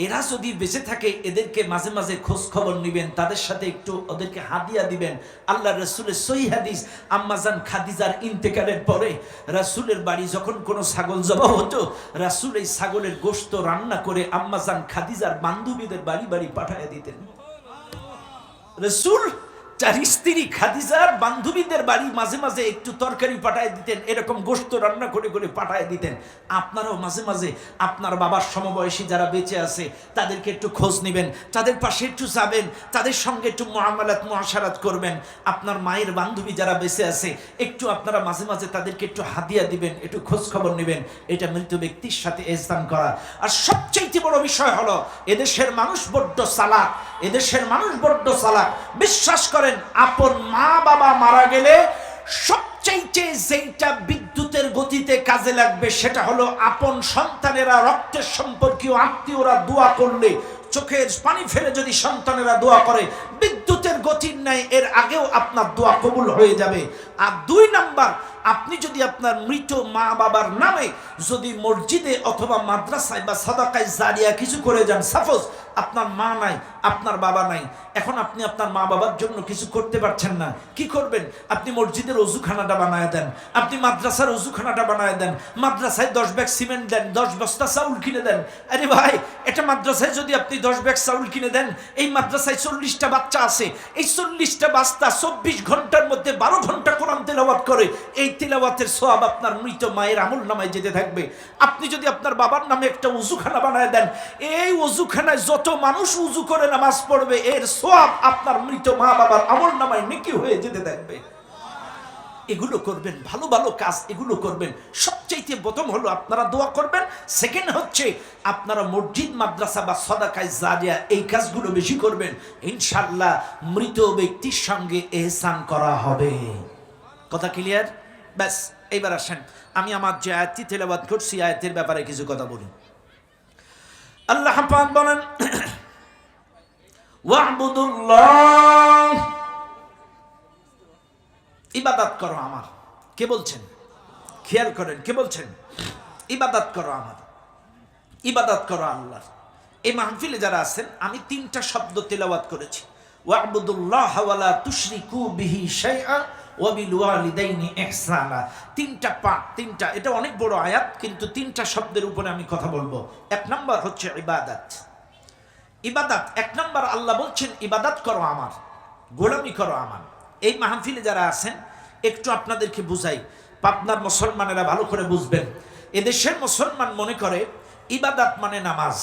[SPEAKER 1] এরা যদি বেঁচে থাকে এদেরকে মাঝে মাঝে খোঁজ খবর নিবেন, তাদের সাথে একটু ওদেরকে হাদিয়া দিবেন। আল্লাহ রাসূলের সহিহ হাদিস, আম্মাজান খাদিজার ইন্তেকালের পরে রাসূলের বাড়ি যখন কোনো ছাগল জবাই হতো, রাসূল এই ছাগলের গোশত রান্না করে আম্মাজান খাদিজার বান্ধবীদের বাড়ি বাড়ি পাঠিয়ে দিতেন। রাসূল চার স্ত্রী খাদিজার বান্ধবীদের বাড়ি মাঝে মাঝে একটু তরকারি পাঠায় দিতেন, এরকম গোশত রান্না করে করে পাঠায় দিতেন। আপনারাও মাঝে মাঝে আপনার বাবার সমবয়সী যারা বেঁচে আছে তাদেরকে একটু খোঁজ নেবেন, তাদের পাশে একটু যাবেন, তাদের সঙ্গে একটু মুআমালাত মুআশারাত করবেন। আপনার মায়ের বান্ধবী যারা বেঁচে আছে একটু আপনারা মাঝে মাঝে তাদেরকে একটু হাদিয়া দিবেন, একটু খোঁজ খবর নেবেন। এটা মৃত ব্যক্তির সাথে ইহসান করা। আর সবচেয়ে বড় বিষয় হলো এদেশের মানুষ বড্ড চালাক, এদেশের মানুষ বড্ড চালাক। বিশ্বাস করেন, আপন মা বাবা মারা গেলে সবচাইতে যেটা বিদ্যুতের গতিতে কাজে লাগবে সেটা হলো আপন সন্তানেরা, রক্তের সম্পর্কীয় আত্মীয়রা দোয়া করলে, চোখের পানি ফেলে যদি সন্তানেরা দোয়া করে, বিদ্যুতের গতির ন্যায় এর আগেও আপনার দোয়া কবুল হয়ে যাবে। আর 2 নাম্বার, আপনি যদি আপনার মৃত মা বাবার নামে যদি মসজিদে অথবা মাদ্রাসায় বা সাদাকায় জারিয়া কিছু করে যান, সাপোজ আপনার মা নাই, আপনার বাবা নাই, এখন আপনি আপনার মা বাবার জন্য কিছু করতে পারছেন না, কি করবেন? আপনি মসজিদের অজুখানাটা বানায় দেন, আপনি মাদ্রাসার অজুখানাটা বানায় দেন, মাদ্রাসায় 10 ব্যাগ সিমেন্ট দেন, 10 বস্তা চাউল কিনে দেন। আরে ভাই, এটা মাদ্রাসায় যদি আপনি 10 ব্যাগ চাউল কিনে দেন, এই মাদ্রাসায় 40টা বাচ্চা আছে, এই 40টা বাচ্চা 24 ঘন্টার মধ্যে 12 ঘন্টা কোরআন তেলাওয়াত করে, এই তেলাওয়াতের সওয়াব আপনার মৃত মায়ের আমলনামায় যেতে থাকবে। আপনি যদি আপনার বাবার নামে একটা ওযুখানা বানায় দেন, এই ওযুখানায় যত মানুষ উযু করে নামাজ পড়বে এর সওয়াব আপনার মৃত মা বাবার আমলনামায় নেকি হয়ে যেতে থাকবে। এগুলো করবেন, ভালো ভালো কাজ এগুলো করবেন। সবচেয়ে প্রথম হলো আপনারা দোয়া করবেন, সেকেন্ড হচ্ছে আপনারা মসজিদ মাদ্রাসা বা সাদাকায়ে জারিয়া এই কাজগুলো বেশি করবেন। ইনশাআল্লাহ মৃত ব্যক্তির সঙ্গে ইহসান করা হবে। কথা ক্লিয়ার? ব্যাস, এইবার আসেন আমি আমার যে আয়াতটি তেলাওয়াত করছি আয়াতের ব্যাপারে কিছু কথা বলি। আল্লাহ পাক বলেন, ওয়া'বুদুল্লাহ, ইবাদত করো আমার। কে বলছেন? খেয়াল করেন, কে বলছেন? ইবাদত করো আমার, ইবাদত করো আল্লাহ। এই মাহফিলে যারা আছেন আমি 3টা শব্দ তেলাওয়াত করেছি, ওয়া'বুদুল্লাহ ওয়া লা তুশরিকু বিহি শাইআ ওয়া বিল ওয়ালিদাইনি ইহসানা। 3টা, এটা অনেক বড় আয়াত, কিন্তু 3টা শব্দের উপরে আমি কথা বলবো। 1 নাম্বার হচ্ছে ইবাদত। ইবাদত 1 নাম্বার, আল্লাহ বলছেন ইবাদত করো আমার, গোলামি করো আমার। এই মাহফিলে যারা আছেন একটু আপনাদেরকে বুঝাই, পাবনার মুসলমানেরা ভালো করে বুঝবেন। এদেশের মুসলমান মনে করে ইবাদত মানে নামাজ,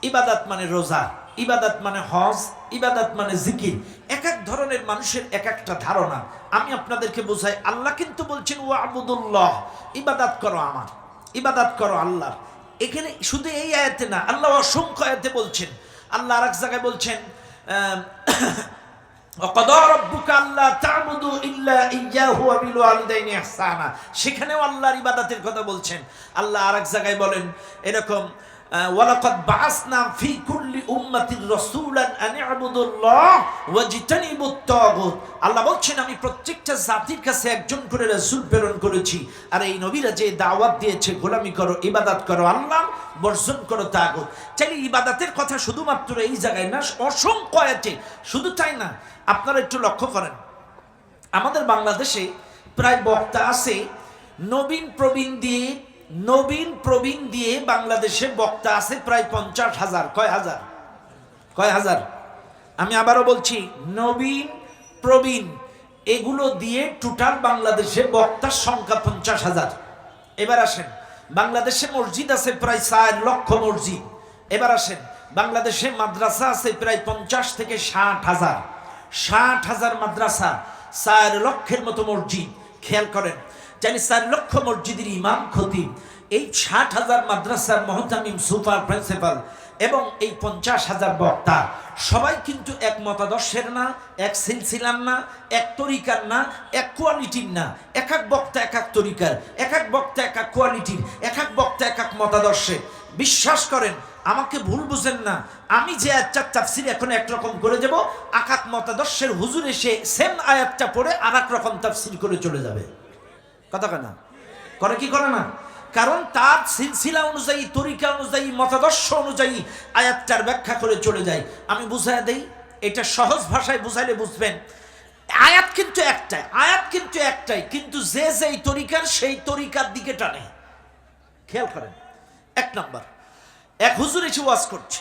[SPEAKER 1] ইবাদত মানে রোজা, ইবাদত মানে হজ, ইবাদত মানে জিকির। এক এক ধরনের মানুষের এক একটা ধারণা। আমি আপনাদেরকে বুঝাই, আল্লাহ কিন্তু বলছেন ওয়া'বুদুল্লাহ, ইবাদত করো আমার, ইবাদত করো আল্লাহ। এখানে শুধু এই আয়াতে না, আল্লাহ অসংখ্য আয়াতে বলছেন। আল্লাহ আরেক জায়গায় বলছেন, ওয়াকাদা রাব্বুকা আল্লা তা'বুদু ইল্লা ইয়্যাহু ওয়া বিল ওয়ালিদাইনি ইহসানা, সেখানেও আল্লাহর ইবাদতের কথা বলছেন। আল্লাহ আরেক জায়গায় বলেন এরকম, ওয়ালাকাদ বা'আসনা ফি কুল্লি উম্মাতির রাসূলান আন ই'বুদুল্লাহ ওয়াজতানিবুত তাগুত। আল্লাহ বলছেন আমি প্রত্যেকটা জাতির কাছে একজন করে রাসূল প্রেরণ করেছি, আর এই নবীরা যে দাওয়াত দিয়েছে গোলামি করো, ইবাদত করো আল্লাহ, বর্জন করো তাগুত। চাইলে ইবাদতের কথা শুধুমাত্র এই জায়গায় না, অসংখ্য আয়াতে। শুধু তাই না, আপনারা একটু লক্ষ্য করেন, আমাদের বাংলাদেশে প্রায় বক্তা আছে নবীন প্রবীণ দিয়ে বাংলাদেশে বক্তা আছে প্রায় 50,000। কয় হাজার? আমি আবারও বলছি, নবীন প্রবীণ এগুলো দিয়ে টোটাল বাংলাদেশে বক্তার সংখ্যা 50,000। এবার আসেন, বাংলাদেশে মসজিদ আছে প্রায় 4 লক্ষ মসজিদ। এবার আসেন, বাংলাদেশে মাদ্রাসা আছে প্রায় 50 থেকে 60,000। 60,000 মাদ্রাসা, 4 লক্ষের মতো মসজিদ। খেয়াল করেন, চাইলে 4 লক্ষ মসজিদের ইমাম খতিব, এই 60,000 মাদ্রাসার মহতামিম সুপার প্রিন্সিপাল এবং এই 50,000 বক্তা সবাই কিন্তু এক মতাদর্শের না, এক সিলসিলার না, এক তরিকার না, এক কোয়ালিটির না। এক এক বক্তা এক এক তরিকার, এক এক বক্তা এক এক কোয়ালিটির, এক এক বক্তা এক এক মতাদর্শে। বিশ্বাস করেন, আমাকে ভুল বুঝেন না, আমি যে আয়াতটার তাফসীর এখন একরকম করে যাব, আকাক মতাদর্শের হুজুর এসে সেম আয়াতটা পড়ে আর এক রকম তাফসীর করে চলে যাবে। কথা কেনা করে কি করে না? কারণ তার সিলসিলা অনুযায়ী, তরিকা অনুযায়ী, মতাদর্শ অনুযায়ী আয়াতটার ব্যাখ্যা করে চলে যায়। আমি বুঝাইয়া দেই, এটা সহজ ভাষায় বুঝাইলে বুঝবেন। আয়াত কিন্তু একটাই, কিন্তু যে যেই তরিকার সেই তরিকার দিকে টানে। খেয়াল করেন, এক নাম্বার, এক হুজুর এসে ওয়াজ করছে,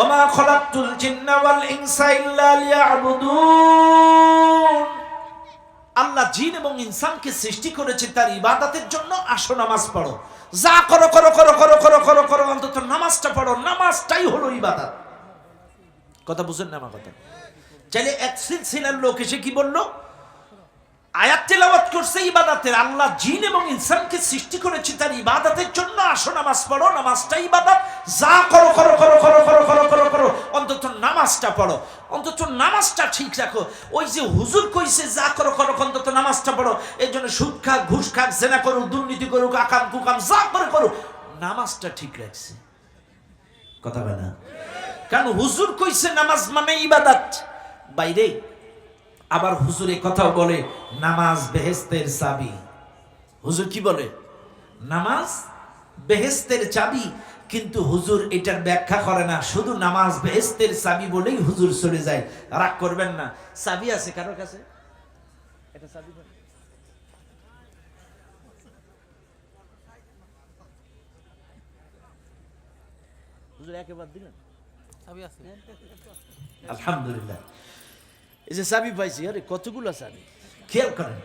[SPEAKER 1] ওমা খলাকতুল জিন্না ওয়াল ইনসা ইল্লা লিয়াবুদুন। আল্লাহ জিন এবং ইনসানকে সৃষ্টি করেছে তার ইবাদতের জন্য। আসো নামাজ পড়ো, যা করো করো করো করো করো করো করো, অন্তত নামাজটা পড়ো, নামাজটাই হলো ইবাদত। কথা বুঝেন না আমার কথা? চাইলে এক সিলসিলার লোক এসে কি বললো, আয়াত তেলাওয়াত করছে ইবাদতের। আল্লাহ জিন এবং ইনসানকে সৃষ্টি করেছে তার ইবাদতের জন্য। আসো নামাজ পড়ো, নামাজটাই ইবাদত। যা করো করো করো করো করো করো করো করো, অন্তত নামাজটা পড়ো, অন্তত নামাজটা ঠিক রাখো। ওই যে হুজুর কইছে যা করো করো, অন্তত নামাজটা পড়ো, এই জন্য সুদ খাক, ঘুষ খাক, জেনা করুক, দুর্নীতি করুক, আকাম কুকাম যা করে করুক, নামাজটা ঠিক রাখছে। কথা বলে না? কারণ হুজুর কইছে নামাজ মানে ইবাদত। বাইরে আবার হুজুর কথাও বলে নামাজ বেহেশতের চাবি। হুজুর কি বলে? নামাজ বেহেশতের চাবি। কিন্তু হুজুর এটার ব্যাখ্যা করে না, শুধু নামাজ বেহেশতের চাবি বলেই হুজুর চলে যায়। রাগ করবেন না, চাবি আছে কারোর কাছে? এটা চাবি হুজুর একেবারে দিলেন? চাবি আছে আলহামদুলিল্লাহ। এই যে চাবি পাইছি, আরে কতগুলো চাবি, খেয়াল করেন।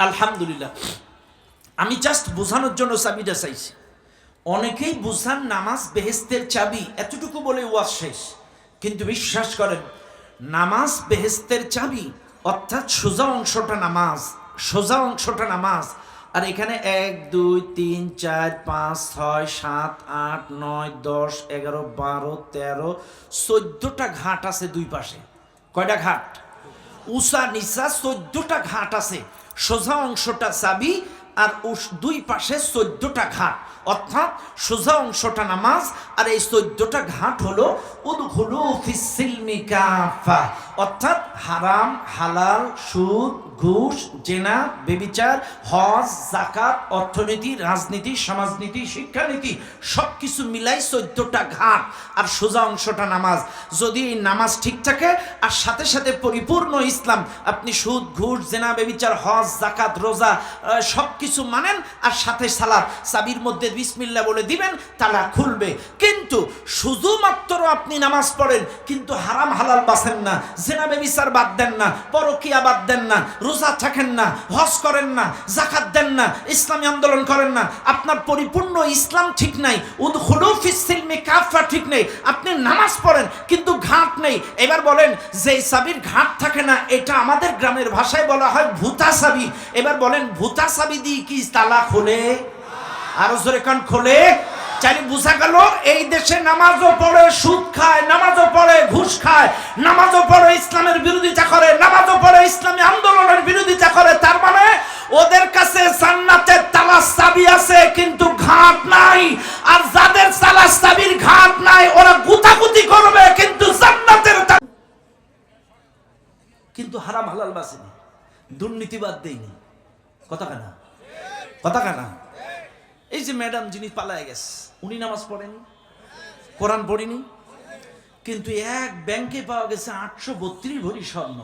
[SPEAKER 1] আলহামদুলিল্লাহ, আমি জাস্ট বোঝানোর জন্য চাবিটা চাইছি। অনেকেই বুঝান নামাজ বেহেশতের চাবি, এতটুকু বলে ওয়াজ শেষ। কিন্তু বিশ্বাস করেন, নামাজ বেহেশতের চাবি, অর্থাৎ সোজা অংশটা নামাজ, সোজা অংশটা নামাজ। আর এখানে 1 2 3 4 5 6 7 8 9 10 11 12 13 14টা ঘাট আছে দুই পাশে। কয়টা ঘাট? উষা নিচা 14টা ঘাট আছে। সোজা অংশটা চাবি আর দুই পাশে 14টা ঘাট, অর্থাৎ সোজা অংশটা নামাজ আর এই 14টা ঘাট হলো উদখুলু ফিস সিলমি কাফা, অর্থাৎ হারাম, হালাল, সুদ, ঘুষ, জেনা, বেবিচার, হজ, যাকাত, অর্থনীতি, রাজনীতি, সমাজনীতি, শিক্ষানীতি সবকিছু মিলাই 14টা ঘাট আর সোজা অংশটা নামাজ। যদি এই নামাজ ঠিক থাকে আর সাথে সাথে পরিপূর্ণ ইসলাম, আপনি সুদ, ঘুষ, জেনা, বেবিচার, হজ, যাকাত, রোজা সবকিছু মানেন আর সাথে সালাত, চাবির মধ্যে বিসমিল্লাহ বলে দিবেন, তালা খুলবে। কিন্তু শুধুমাত্র আপনি নামাজ পড়েন কিন্তু হারাম হালাল বাছেন না, জেনা বেবিচার বাদ দেন না, পরকীয়া বাদ দেন না, রোজা থাকেন না, হজ করেন না, যাকাত দেন না, ইসলামী আন্দোলন করেন না, আপনার পরিপূর্ণ ইসলাম ঠিক নাই, উদখুলু ফিস সিলমি কাফা ঠিক নেই। আপনি নামাজ পড়েন কিন্তু ঘাট নেই। এবার বলেন, যে চাবির ঘাট থাকে না, এটা আমাদের গ্রামের ভাষায় বলা হয় ভূতা চাবি। এবার বলেন, ভূতা চাবি দিয়ে কি তালা খোলে? আরো জোরে কান খোলে? চাইলে বোঝা গেল এই দেশে নামাজও পড়ে সুদ খায়, নামাজও পড়ে ঘুষ খায়, নামাজও পড়ে ইসলামের বিরোধিতা করে, নামাজও পড়ে ইসলামী আন্দোলনের বিরোধিতা করে। তার মানে ওদের কাছে জান্নাতের তালার চাবি আছে কিন্তু ঘাট নাই। আর যাদের তালার চাবির ঘাট নাই ওরা গুতাগুতি করবে কিন্তু জান্নাতের কিন্তু হারাম হালাল বাসেনি, দুর্নীতিবাদ দেয়নি। কথা কেনা? কথা কেনা? এই যে ম্যাডাম যিনি পালায় গেছে, উনি নামাজ পড়েনি, কোরআন পড়েনি, কিন্তু এক ব্যাংকে পাওয়া গেছে 832 ভরি স্বর্ণ।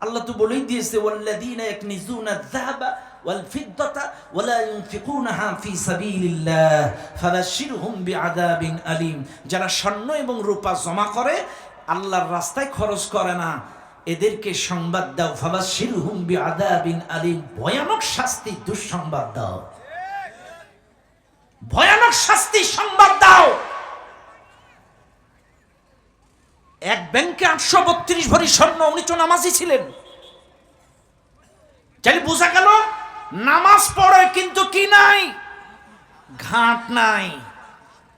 [SPEAKER 1] আল্লাহ তো বলেই দিয়েছে, ওয়াল্লাযীনা ইয়াকনিজুনা আয-যাহাবা ওয়াল ফিদ্দাতা ওয়া লা ইউনফিকুনাহা ফি সাবিলিল্লাহ ফাবাশশিরহুম বিআযাবিন আলীম। যারা স্বর্ণ এবং রূপা জমা করে আল্লাহর রাস্তায় খরচ করে না, এদেরকে সংবাদ দাও, ফাবাশশিরহুম বিআযাবিন আলীম, ভয়ানক শাস্তি, দুঃসংবাদ দাও, ভয়ানক শাস্তি সংবাদ দাও। এক ব্যাংকে 832 ভরি স্বর্ণ, উনি তো নামাজি ছিলেন। তাহলে বোঝা গেল নামাজ পড়ে কিন্তু কি নাই? ঘাট নাই।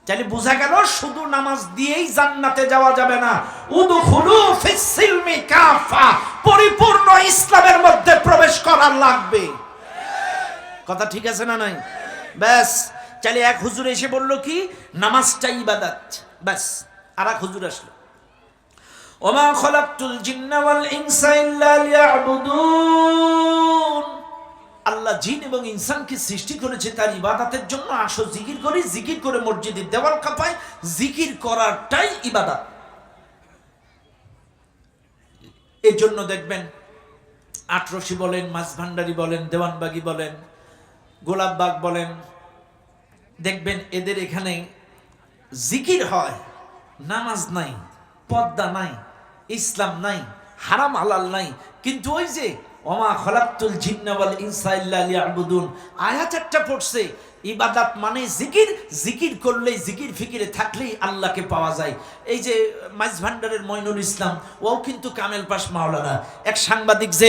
[SPEAKER 1] তাহলে বোঝা গেল শুধু নামাজ দিয়েই জান্নাতে যাওয়া যাবে না, উদখুলু ফিস সিলমি কাফা, পরিপূর্ণ ইসলামের মধ্যে প্রবেশ করা লাগবে। কথা ঠিক আছে না নাই? ব্যাস। চাইলে এক হুজুর এসে বলল কি নামাজটা ইবাদত, ব্যাস। আর এক হুজুর আসলো, ওমা খলাকতুল জিন্না ওয়াল ইনসা ইল্লা লিয়াবুদুন। আল্লাহ জিন এবং ইনসানকে সৃষ্টি করেছে তার ইবাদতের জন্য। আসো জিকির করি, জিকির করে মসজিদের দেওয়াল কাঁপাই, জিকির করাটাই ইবাদত। এই জন্য দেখবেন আটরশি বলেন, মাঝভান্ডারি বলেন, দেওয়ানবাগি বলেন, গোলাপবাগ বলেন, দেখবেন এদের এখানে জিকির হয়, নামাজ নাই, পর্দা নাই, ইসলাম নাই, হারাম হালাল নাই, কিন্তু ওই যে ওমা খলাকতুল জিন্না ওয়াল ইনসা ইল্লা লিয়াবুদুন আয়াত একটা পড়ছে। ইবাদত মানে জিকির, জিকির করলেই, জিকির ফিকিরে থাকলেই আল্লাহকে পাওয়া যায়। এই যে মাঝভান্ডারের মইনুল ইসলাম, ও কিন্তু কামেল পাশ মাওলানা। এক সাংবাদিক যে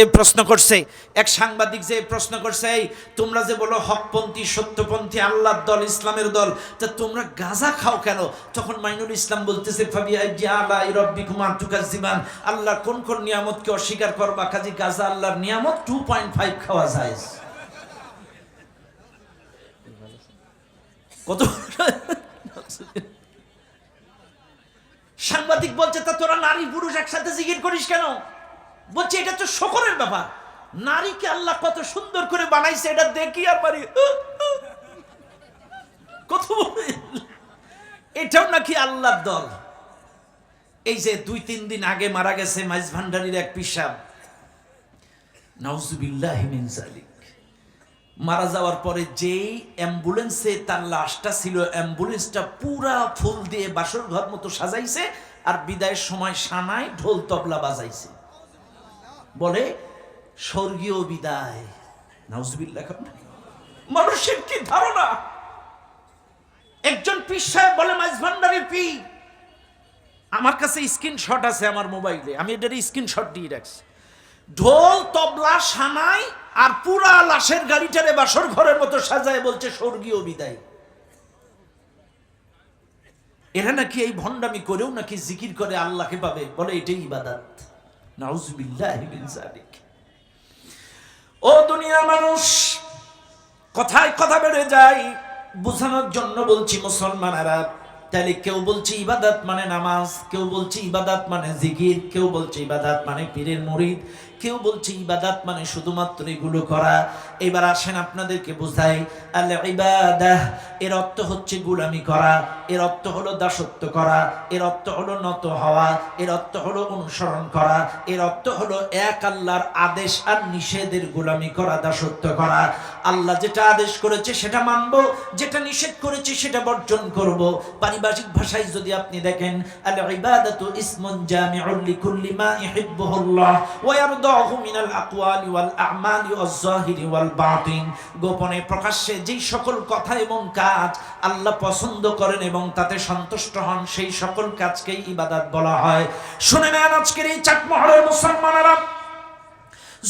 [SPEAKER 1] প্রশ্ন করছে, এই তোমরা যে বলো হকপন্থী, সত্যপন্থী, আল্লাহর দল, ইসলামের দল, তা তোমরা গাঁজা খাও কেন? তখন মাইনুল ইসলাম বলতেছে ফাবিআইয়ি আলাই রাব্বিকুমা তুকাজ্জিবান, আল্লাহর কোন কোন নিয়ামতকে অস্বীকার করবা? কাজী গাঁজা আল্লাহর নিয়ামত, 2.5 খাওয়া যায়। কত সাংবাদিক বলছে, তা তোরা নারী পুরুষ একসাথে জিকির করিস কেন? বলছে এটা তো শকরের ব্যাপার, নারীকে আল্লাহ কত সুন্দর করে বানাইছে এটা দেখি আর পারি। কত এটাও নাকি আল্লাহর দল। এই যে 2-3 দিন আগে মারা গেছে মাইজভান্ডারির এক পিসাব, নাউজুবিল্লাহি মিন যালিক। মারা যাওয়ার পরে যেই অ্যাম্বুলেন্সে তার লাশটা ছিল, অ্যাম্বুলেন্সটা পুরা ফুল দিয়ে বাসর ঘর মতো সাজাইছে, আর বিদায়ের সময় সানায় ঢোল তবলা বাজাইছে, বলে স্বর্গীয় বিদায়। নাউজুবিল্লাহ। মানুষের কি ধারণা? একজন পীর সাহেব বলে, মাইজভান্ডারির পীর, আমার কাছে স্ক্রিনশট আছে আমার মোবাইলে, আমি এটার স্ক্রিনশট দিয়ে রাখছি, ঢোল তবলা সানাই আর পুরা লাশের গাড়িটারে বাসর ঘরের মতো সাজায় বলছে স্বর্গীয় বিদায়। এরা নাকি এই ভণ্ডামি করেও নাকি জিকির করে আল্লাহকে পাবে, বলে এটাই ইবাদত। নাউজুবিল্লাহি মিন যালিক। ও দুনিয়ার মানুষ, কথায় কথা বেড়ে যায়, বোঝানোর জন্য বলছি মুসলমানেরা। তাহলে কেউ বলছে ইবাদত মানে নামাজ, কেউ বলছে ইবাদত মানে জিকির, কেউ বলছে ইবাদত মানে পীরের মুরিদ, কেউ বলছে ইবাদত মানে শুধুমাত্র এগুলো করা। এবার আসেন আপনাদেরকে বোঝাই। আল ইবাদাহ এর অর্থ হচ্ছে গোলামি করা, এর অর্থ হলো দাসত্ব করা, এর অর্থ হলো নত হওয়া, এর অর্থ হলো অনুসরণ করা, এর অর্থ হলো এক আল্লাহর আদেশ আর নিষেধের গোলামি করা, দাসত্ব করা। আল্লাহ যেটা আদেশ করেছে সেটা মানবো, যেটা নিষেধ করেছে সেটা বর্জন করব। পারিভাষিক ভাষায় যদি আপনি দেখেন, আল ইবাদাতু ইসমুন জামিউন লিকুল্লি মা ইউহিব্বুহুল্লাহ ওয়া ইয়ারদাহু মিনাল আকওয়ালি ওয়াল আমালি ওয়াজ যাহিরি ওয়াল বাতিন। গোপনে প্রকাশ্যে যেই সকল কথা এবং কাজ আল্লাহ পছন্দ করেন এবং তাতে সন্তুষ্ট হন, সেই সকল কাজকেই ইবাদত বলা হয়। শুনে নেন আজকের এই চাটমোহরের মুসলমানেরা,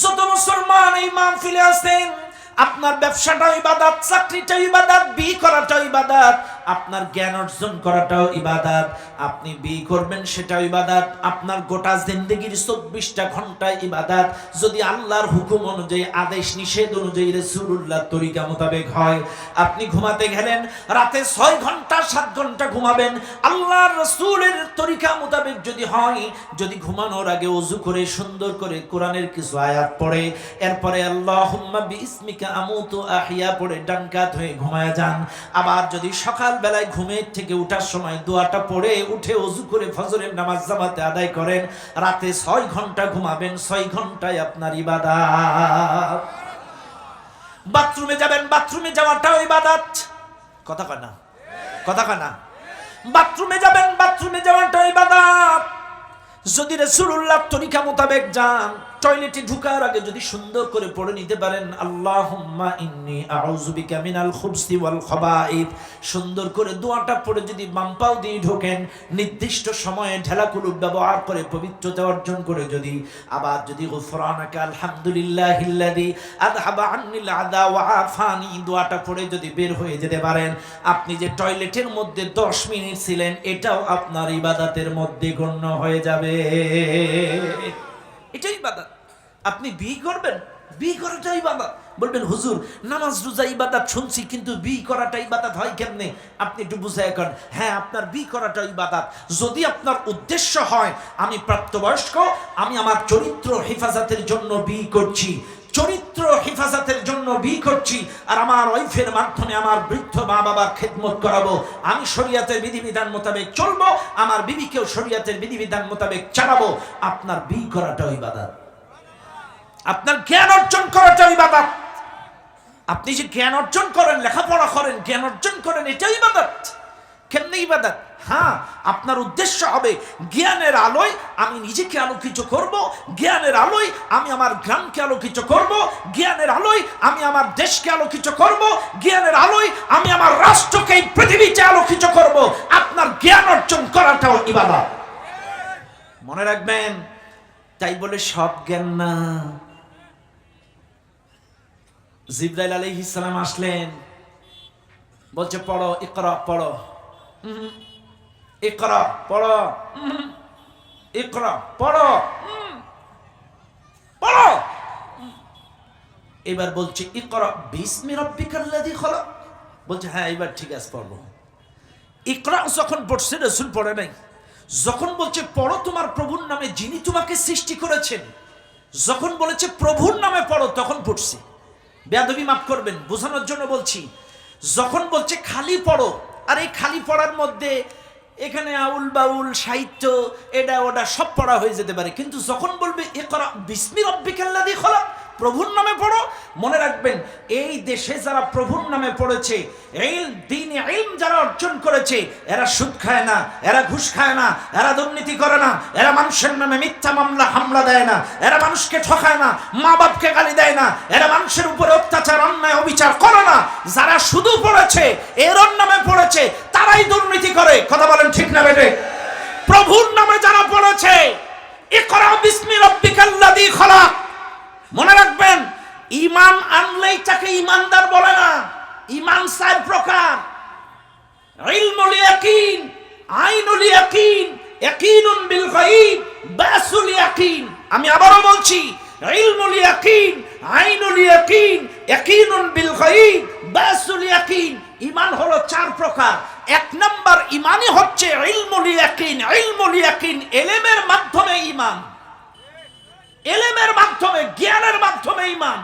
[SPEAKER 1] যত মুসলমান এই মাহফিলে আছেন, আপনার ব্যবসাটাও ইবাদত, চাকরিটাও ইবাদত, বিয়ে করাটাও ইবাদত, আপনার জ্ঞান অর্জন করাটাও ইবাদত, আপনি বিয়ে করবেন সেটাও ইবাদত, আপনার গোটা জিন্দেগির 24টা ঘন্টা ইবাদত যদি আল্লাহর হুকুম অনুযায়ী, আদেশ নিষেধ অনুযায়ী, রাসূলুল্লাহর তরিকা মোতাবেক হয়। আপনি ঘুমাতে গেলেন, রাতে 6 ঘন্টা 7 ঘন্টা ঘুমাবেন, আল্লাহর রাসূলের তরিকা মোতাবেক যদি হয়, যদি ঘুমানোর আগে ওযু করে সুন্দর করে কোরআনের কিছু আয়াত পড়ে, এরপরে আল্লাহুম্মা বিইসমিকা আমুতু আহিয়া পড়ে ডান কাত হয়ে ঘুমায় যান। আবার যদি সকাল বেলায় ঘুমের থেকে উঠার সময় দোয়াটা পড়ে উঠে ওযু করে ফজরের নামাজ জামাতে আদায় করেন, রাতে 6 ঘন্টা ঘুমাবেন, 6 ঘন্টায় আপনার ইবাদত। বাথরুমে যাবেন, বাথরুমে যাওয়াটাও ইবাদত। কথা কয় না, কথা কয় না। বাথরুমে যাবেন, বাথরুমে যাওয়াটাও ইবাদত। যদি রাসূলুল্লাহর তরিকা মোতাবেক যান, টয়লেটে ঢোকার আগে যদি সুন্দর করে পড়ে নিতে পারেন আল্লাহুম্মা ইন্নী আউযু বিকা মিনাল খুবসি ওয়াল খাবাইথ, সুন্দর করে দোয়াটা পড়ে যদি বাম পাও দিয়ে ঢোকেন, নির্দিষ্ট সময়ে ঢেলাকুলুপ ব্যবহার করে পবিত্রতা অর্জন করে যদি, আবার যদি গুফরানাকা আলহামদুলিল্লাহিল্লাযী আযহাবা আন্নিল আযা ওয়া আফানি দোয়াটা পড়ে যদি বের হয়ে যেতে পারেন, আপনি যে টয়লেটের মধ্যে 10 মিনিট ছিলেন এটাও আপনার ইবাদতের মধ্যে গণ্য হয়ে যাবে। এটাই ইবাদত। আপনি বিয়ে করবেন, বিয়ে করাটা ইবাদত। বলবেন হুজুর নামাজ রোজা ইবাদত শুনছি, কিন্তু বিয়ে করাটা ইবাদত হয় কেমনে? আপনি একটু বুঝায় করেন। হ্যাঁ, আপনার বিয়ে করাটা ইবাদত যদি আপনার উদ্দেশ্য হয় আমি প্রাপ্তবয়স্ক, আমি আমার চরিত্র হেফাজতের জন্য বিয়ে করছি, চরিত্র হেফাজতের জন্য বিয়ে করছি, আর আমার ওয়াইফের মাধ্যমে আমার বৃদ্ধ মা বাবার খেদমত করাবো, আমি শরীয়তের বিধিবিধান মোতাবেক চলবো, আমার বিবিকেও শরীয়তের বিধিবিধান মোতাবেক চালাবো, আপনার বিয়ে করাটা ইবাদত। আপনার জ্ঞান অর্জন করাটা ইবাদত। আপনি যে জ্ঞান অর্জন করেন, লেখাপড়া করেন, জ্ঞান অর্জন করেন, এটাই ইবাদত। কেমনে ইবাদত? হ্যাঁ, আপনার উদ্দেশ্য হবে জ্ঞানের আলোয় আমি নিজেকে আলোকিত করব, জ্ঞানের আলোয় আমি আমার গ্রামকে আলোকিত করব, জ্ঞানের আলোয় আমি আমার দেশকে আলোকিত করব, জ্ঞানের আলোয় আমি আমার রাষ্ট্রকে এই পৃথিবীতে আলোকিত করব। আপনার জ্ঞান অর্জন করাটাও ইবাদত। মনে রাখবেন, তাই বলে সব জ্ঞান না। জিবরাইল আলাইহিস সালাম আসলেন, বলছে পড়ো, ইকরা পড়ো, ইকরা পড়ো, ইকরা পড়ো, পড়ো। এবার বলছে ইকরা বিসমি রাব্বিকাল্লাযী খলাক। বলছে হ্যাঁ, এবার ঠিক আছে পড়বো। ইকরা যখন পড়ছে রাসূল পড়ে নাই। যখন বলছে পড়ো তোমার প্রভুর নামে যিনি তোমাকে সৃষ্টি করেছেন, যখন বলেছে প্রভুর নামে পড়ো তখন পড়ছে। বেয়াদবি মাফ করবেন, বোঝানোর জন্য বলছি। যখন বলছে খালি পড়ো, আর এই খালি পড়ার মধ্যে এখানে আউল বাউল সাহিত্য এটা ওটা সব পড়া হয়ে যেতে পারে, কিন্তু যখন বলবে ইকরা বিসমি রাব্বিকাল্লাযী খলাক, প্রভুর নামে পড়ো, মনে রাখবেন এই দেশে যারা প্রভুর নামে পড়েছে, এই দ্বীনি ইলম যারা অর্জন করেছে, এরা সুদ খায় না, এরা ঘুষ খায় না, এরা দুর্নীতি করে না, এরা মানুষের নামে মিথ্যা মামলা হামলা দেয় না, এরা মানুষকে ঠকায় না, মা বাপকে গালি দেয় না, এরা মানুষের উপরে অত্যাচার অন্যায় অবিচার করে না। যারা শুধু পড়েছে, এর নামে পড়েছে, তারাই দুর্নীতি করে। কথা বলেন ঠিক না বেটে? প্রভুর নামে যারা পড়েছে, ইকরা বিসমি রাব্বিকাল্লাযী খলাক, মনে রাখবেন ঈমান আনলেই তাকে ঈমানদার বলে না। ঈমান চার প্রকার: ইলমুল ইয়াকিন, আইনুল ইয়াকিন, ইয়াকিনুন বিল গায়ব, বাসুল ইয়াকিন। আমি আবারো বলছি, ইলমুল ইয়াকিন, আইনুল ইয়াকিন, ইয়াকিনুন বিল গায়ব, বাসুল ইয়াকিন। ঈমান হলো চার প্রকার। এক নাম্বার ঈমানই হচ্ছে ইলমুল ইয়াকিন। ইলমুল ইয়াকিন ইলমের মাধ্যমে ঈমান, এলেমের মাধ্যমে, জ্ঞানের মাধ্যমে ঈমান।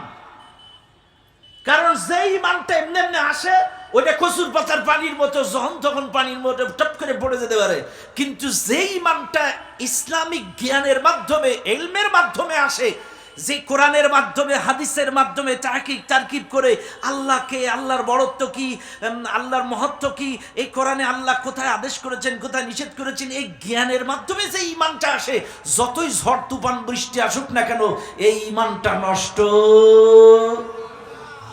[SPEAKER 1] কারণ যে ঈমানটা এমনি এমনি আসে, ওইটা কচুর পাতার পানির মতো যখন তখন পানির মতো টপ করে পড়ে যেতে পারে, কিন্তু যে ঈমানটা ইসলামিক জ্ঞানের মাধ্যমে, ইলমের মাধ্যমে আসে, যে কোরআনের মাধ্যমে, হাদিসের মাধ্যমে তাহকিক তারকিব করে আল্লাহকে, আল্লাহর বড়ত্ব কি, আল্লাহর মহত্ব কি, এই কোরআনে আল্লাহ কোথায় আদেশ করেছেন, কোথায় নিষেধ করেছেন, এই জ্ঞানের মাধ্যমে যে ঈমানটা আসে, যতই ঝড় তুফান বৃষ্টি আসুক না কেন, এই ঈমানটা নষ্ট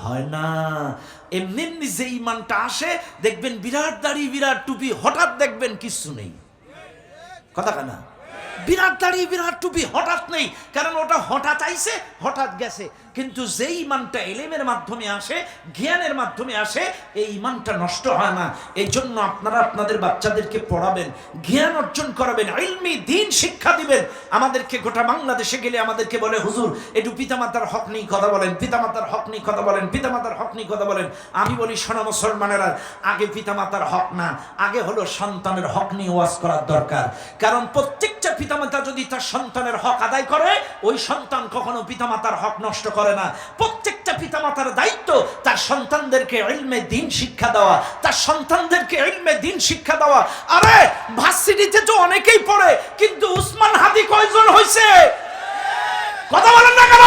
[SPEAKER 1] হয় না। এমনি এমনি যে ঈমানটা আসে, দেখবেন বিরাট দাড়ি, বিরাট টুপি, হঠাৎ দেখবেন কিছু নেই। কথা কানা? বিরাট দাড়ি, বিরাট টুপি হঠাৎ নেই, কারণ ওটা হঠাৎ আইছে, হঠাৎ গেছে। কিন্তু যেই ঈমানটা ইলমের মাধ্যমে আসে, জ্ঞানের মাধ্যমে আসে, এই ঈমানটা নষ্ট হয় না। এই জন্য আপনারা আপনাদের বাচ্চাদেরকে পড়াবেন, জ্ঞান অর্জন করাবেন, ইলমি দ্বীন শিক্ষা দিবেন। আমাদেরকে গোটা বাংলাদেশে গেলে আমাদেরকে বলে হুজুর একটু পিতামাতার হক নিয়ে কথা বলেন, পিতামাতার হক নিয়ে কথা বলেন, পিতামাতার হক নিয়ে কথা বলেন। আমি বলি শোনো মুসলমানেরা, আগে পিতামাতার হক না, আগে হলো সন্তানের হক নিয়ে ওয়াজ করার দরকার। কারণ প্রত্যেকটা পিতামাতা যদি তার সন্তানের হক আদায় করে, ওই সন্তান কখনো পিতামাতার হক নষ্ট করে না। প্রত্যেকটা পিতামাতার দায়িত্ব তার সন্তানদেরকে ইলমে দ্বীন শিক্ষা দেওয়া, তার সন্তানদেরকে ইলমে দ্বীন শিক্ষা দেওয়া। আরে ভার্সিটিতে তো অনেকেই পড়ে, কিন্তু উসমান হাদি কয়জন হইছে? কথা বলেন না কেন?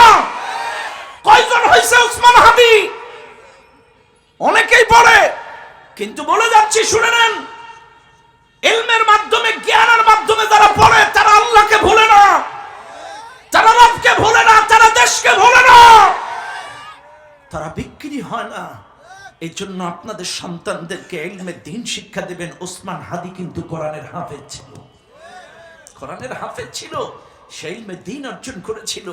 [SPEAKER 1] কয়জন হইছে উসমান হাদি? অনেকেই পড়ে, কিন্তু বলে যাচ্ছি শুনে নেন, ইলমের মাধ্যমে, জ্ঞানের মাধ্যমে যারা পড়ে, তারা আল্লাহকে ভুলে না, তারা রবকে ভুলে না, তারা দেশকে ভুলে না, তারা বিক্রি হয় না। এই জন্য আপনাদের সন্তানদেরকে ইলমে দ্বীন শিক্ষা দেবেন। ওসমান হাদি কিন্তু কোরআনের হাফেজ ছিল, কোরআনের হাফেজ ছিল, সে ইলমে দ্বীন অর্জন করেছিল।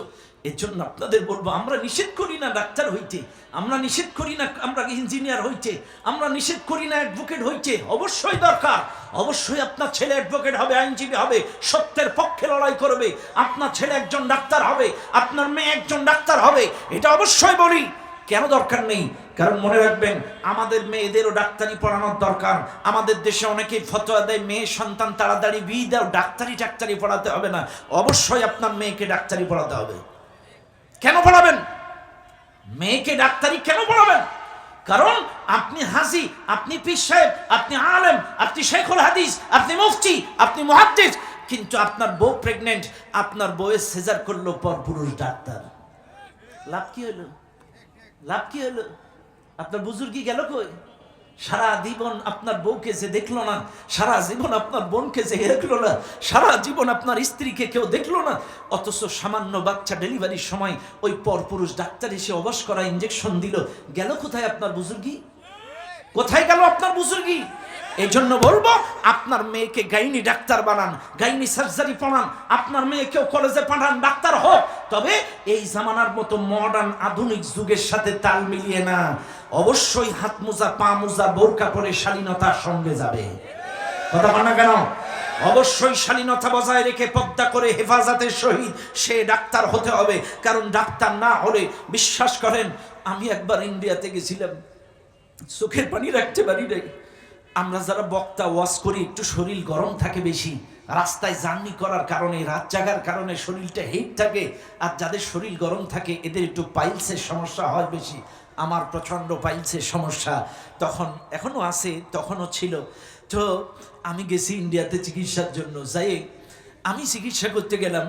[SPEAKER 1] এর জন্য আপনাদের বলবো, আমরা নিষেধ করি না ডাক্তার হইতে, আমরা নিষেধ করি না আমরা ইঞ্জিনিয়ার হইতে, আমরা নিষেধ করি না অ্যাডভোকেট হইতে। অবশ্যই দরকার, অবশ্যই আপনার ছেলে অ্যাডভোকেট হবে, আইনজীবী হবে, সত্যের পক্ষে লড়াই করবে। আপনার ছেলে একজন ডাক্তার হবে, আপনার মেয়ে একজন ডাক্তার হবে, এটা অবশ্যই বলি। কেন দরকার নেই? কারণ মনে রাখবেন, আমাদের মেয়েদেরও ডাক্তারি পড়ানোর দরকার। আমাদের দেশে অনেকেই ফতোয়া দেয় মেয়ে সন্তান তাড়াতাড়ি বিয়ে দাও, ডাক্তারি পড়াতে হবে না। অবশ্যই আপনার মেয়েকে ডাক্তারি পড়াতে হবে। কেন পড়াবেন? মেয়েকে ডাক্তারি কেন পড়াবেন? কারণ আপনি হাজি, আপনি পীর সাহেব, আপনি আলেম, আপনি শেখুল হাদিস, আপনি মুফতি, আপনি মুহাদ্দিস, কিন্তু আপনার বউ প্রেগনেন্ট, আপনার বউয়ের সিজার করলো পরপুরুষ ডাক্তার। লাভ কি হলো? লাভ কি হলো? আপনার বুজুর্গি গেল কই? সারা জীবন আপনার বউকে যে দেখলো না, সারা জীবন আপনার বোনকে যে দেখলো না, সারা জীবন আপনার স্ত্রীকে কেউ দেখলো না, অথচ সামান্য বাচ্চা ডেলিভারির সময় ওই পরপুরুষ ডাক্তার এসে অবশ করা ইঞ্জেকশন দিল। গেল কোথায় আপনার বুজুর্গি? কোথায় গেল আপনার বুজুর্গি? এই জন্য বলবো, আপনার মেয়েকে গাইনি ডাক্তার বানান, গাইনি সার্জারি পড়ান, আপনার মেয়েকেও কলেজে পাঠান, ডাক্তার হোক। তবে এই জামানার মতো মডার্ন আধুনিক যুগের সাথে তাল মিলিয়ে না। অবশ্যই হাত মোজা, পা মোজা, বোরকা পরে শালীনতার সঙ্গে যাবে। কথা বল না কেন? অবশ্যই শালীনতা বজায় রেখে পর্দা করে হেফাজতের সহিত সে ডাক্তার হতে হবে। কারণ ডাক্তার না হলে, বিশ্বাস করেন, আমি একবার ইন্ডিয়াতে গেছিলাম, চোখের পানি রাখতে পারি নাই। আমরা যারা বক্তা ওয়াজ করি, একটু শরীর গরম থাকে বেশি, রাস্তায় জার্নি করার কারণে, রাত জাগার কারণে শরীরটা হিট থাকে। আর যাদের শরীর গরম থাকে এদের একটু পাইলসের সমস্যা হয় বেশি। আমার প্রচণ্ড পাইলসের সমস্যা, তখন এখনও আছে, তখনও ছিল। তো আমি গেছি ইন্ডিয়াতে চিকিৎসার জন্য। যাই আমি চিকিৎসা করতে গেলাম,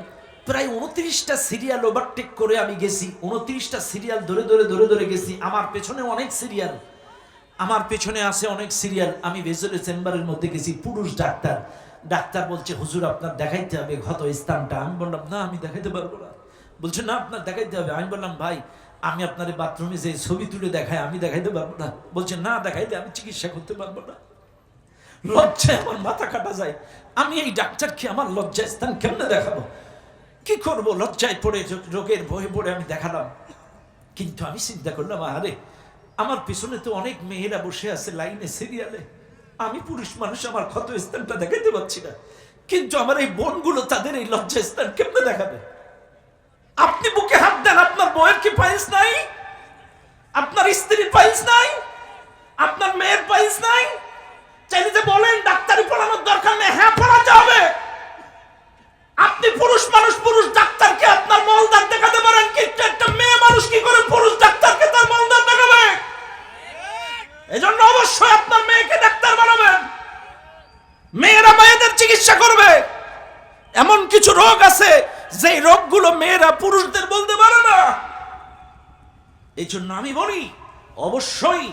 [SPEAKER 1] প্রায় 29টা সিরিয়াল ওভারটেক করে আমি গেছি। 29টা সিরিয়াল ধরে ধরে ধরে ধরে গেছি। আমার পেছনে অনেক সিরিয়াল, আমার পেছনে আছে অনেক সিরিয়াল। আমি ভেজলের চেম্বারের মধ্যে গেছি, পুরুষ ডাক্তার। ডাক্তার বলছে, হুজুর আপনার দেখাইতে হবে ক্ষত স্থানটা। আমি বললাম, না আমি দেখাইতে পারবো না। বলছে, না আপনার দেখাইতে হবে। আমি বললাম, ভাই আমি আপনার বাথরুমে যে ছবি তুলে দেখাই, আমি দেখাইতে পারবো না। বলছে, না দেখাইলে আমি চিকিৎসা করতে পারবো না। লজ্জায় আমার মাথা কাটা যায়। আমি এই ডাক্তারকে আমার লজ্জা স্থান কেমনে দেখাবো? কি করবো? লজ্জায় পড়ে, রোগের ভয়ে পড়ে আমি দেখালাম। কিন্তু আমি চিন্তা করলাম, আরে আমার পিছনে তো অনেক মেয়েরা বসে আছে লাইনে, সিরিয়ালে। আমি পুরুষ মানুষ, আমার ক্ষত স্থানটা দেখাতে পারছি না, কিন্তু আমার এই বোনগুলো তাদের এই লজ্জা স্থান কেমনে দেখাবে? আপনি বুকে হাত দেন, আপনার বউয়ের কি পাইলস নাই? আপনার স্ত্রীর পাইলস নাই? আপনার মেয়ের পাইলস নাই? চাইলে যে বলেন ডাক্তারি পড়ানোর দরকার নেই, হ্যাঁ পড়াতে হবে। আপনি পুরুষ মানুষ, পুরুষ ডাক্তারকে আপনার মলদার দেখাতে পারেন, কিন্তু একটা মেয়ে মানুষ কি করে পুরুষ ডাক্তারকে তার মলদার দেখাবে? এজন্য অবশ্যই আপনার মেয়েকে ডাক্তার বানাবেন। মেয়েরা মেয়েদের চিকিৎসা করবে। এমন কিছু রোগ আছে যে রোগগুলো মেয়েরা পুরুষদের বলতে পারে না। এই জন্য আমি বলি, অবশ্যই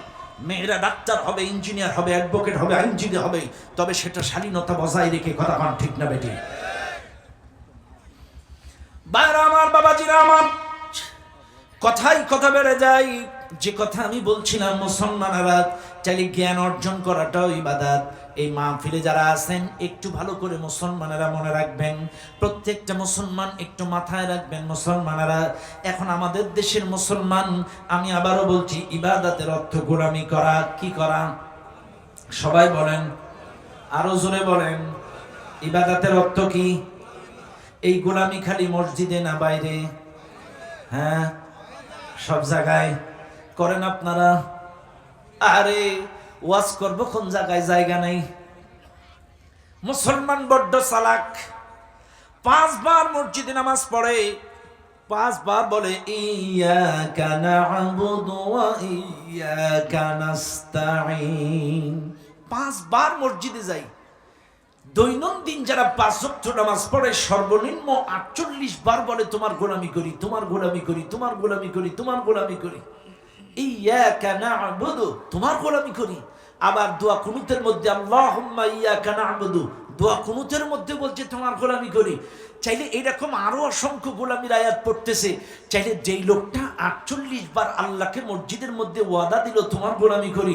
[SPEAKER 1] মেয়েরা ডাক্তার হবে, ইঞ্জিনিয়ার হবে, অ্যাডভোকেট হবে, আইনজীবী হবে, তবে সেটা শালীনতা বজায় রেখে। কথা বল ঠিক না বেটি? বাইরা আমার, বাবাজিরা আমার, কথাই কথা বেড়ে যায়। যে কথা আমি বলছিলাম, মুসলমানেরা চাইলে জ্ঞান অর্জন করাটাও ইবাদত। এই মাহফিলে যারা আছেন, একটু ভালো করে মুসলমানেরা মনে রাখবেন, প্রত্যেকটা মুসলমান একটু মাথায় রাখবেন। মুসলমানেরা এখন আমাদের দেশের মুসলমান, আমি আবারও বলছি, ইবাদতের অর্থ গোলামি করা। কি করা? সবাই বলেন, আরো জোরে বলেন। ইবাদতের অর্থ কি? এই গোলামি খালি মসজিদে না বাইরে? হ্যাঁ, সব জায়গায় করেন আপনারা। আরে ওয়াজ করবো কোন জায়গায়? জায়গা নেই। মুসলমান বড্ড চালাক। 5 বার মসজিদে নামাজ পড়ে, 5 বার বলে ইয়াকা না'বুদু ওয়া ইয়াকা নাস্তাঈন। 5 বার মসজিদে যাই। দৈনন্দিন যারা 5 ওয়াক্ত নামাজ পড়ে, সর্বনিম্ন 48 বার বলে তোমার গোলামি করি, তোমার গোলামি করি, তোমার গোলামি করি, তোমার গোলামি করি। ইয়াকা না'বুদু, তোমার গোলামি করি। আবার দোয়া কুনুতের মধ্যে আল্লাহুম্মা ইয়াকা না'বুদু, দোয়া কুনুতের মধ্যে বলছে তোমার গোলামি করি। চাইলে এরকম আরো অসংখ্য গোলামির আয়াত পড়তেছে। চাইলে যেই লোকটা 48 বার আল্লাহকে মসজিদের মধ্যে ওয়াদা দিল তোমার গোলামি করি,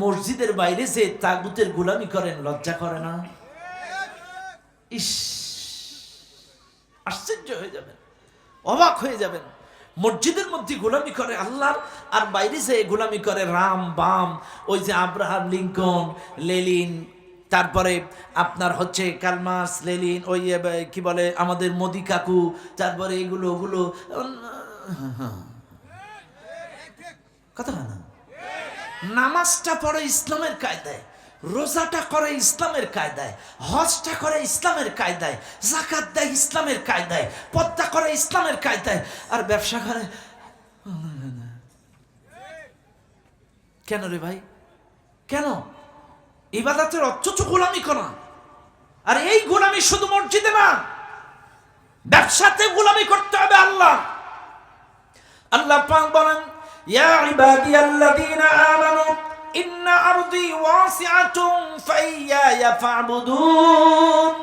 [SPEAKER 1] মসজিদের বাইরে যে তাগুতের গোলামি করেন, লজ্জা করে না? ইস, আশ্চর্য হয়ে যাবেন, অবাক হয়ে যাবেন। মসজিদের মধ্যে গোলামি করে আল্লাহর, আর বাইরে যে গোলামি করে রাম বাম, ওই যে আব্রাহাম লিঙ্কন, লেলিন, তারপরে আপনার হচ্ছে কালমার্স, লেলিন, ওই কি বলে আমাদের মোদি কাকু, তারপরে এগুলো ওগুলো কথা না। নামাজটা পড়ে ইসলামের কায়দায়, রোজাটা করে ইসলামের কায়দায়, হজটা করে ইসলামের কায়দায়, যাকাত দেয় ইসলামের কায়দায়, পর্দা করে ইসলামের কায়দায়, আর ব্যবসা করে কেন রে ভাই? কেন? ইবাদতের অথচ গোলামি করা। আর এই গোলামি শুধু মসজিদে না, ব্যবসাতে গোলামি করতে হবে। আল্লাহ পাক বলেন, ইয়া ইবাদিয়াল্লাযীনা আমানু ইন্না আরদি ওয়াসিআতুন ফাইয়ায়া ফা'বুদুন।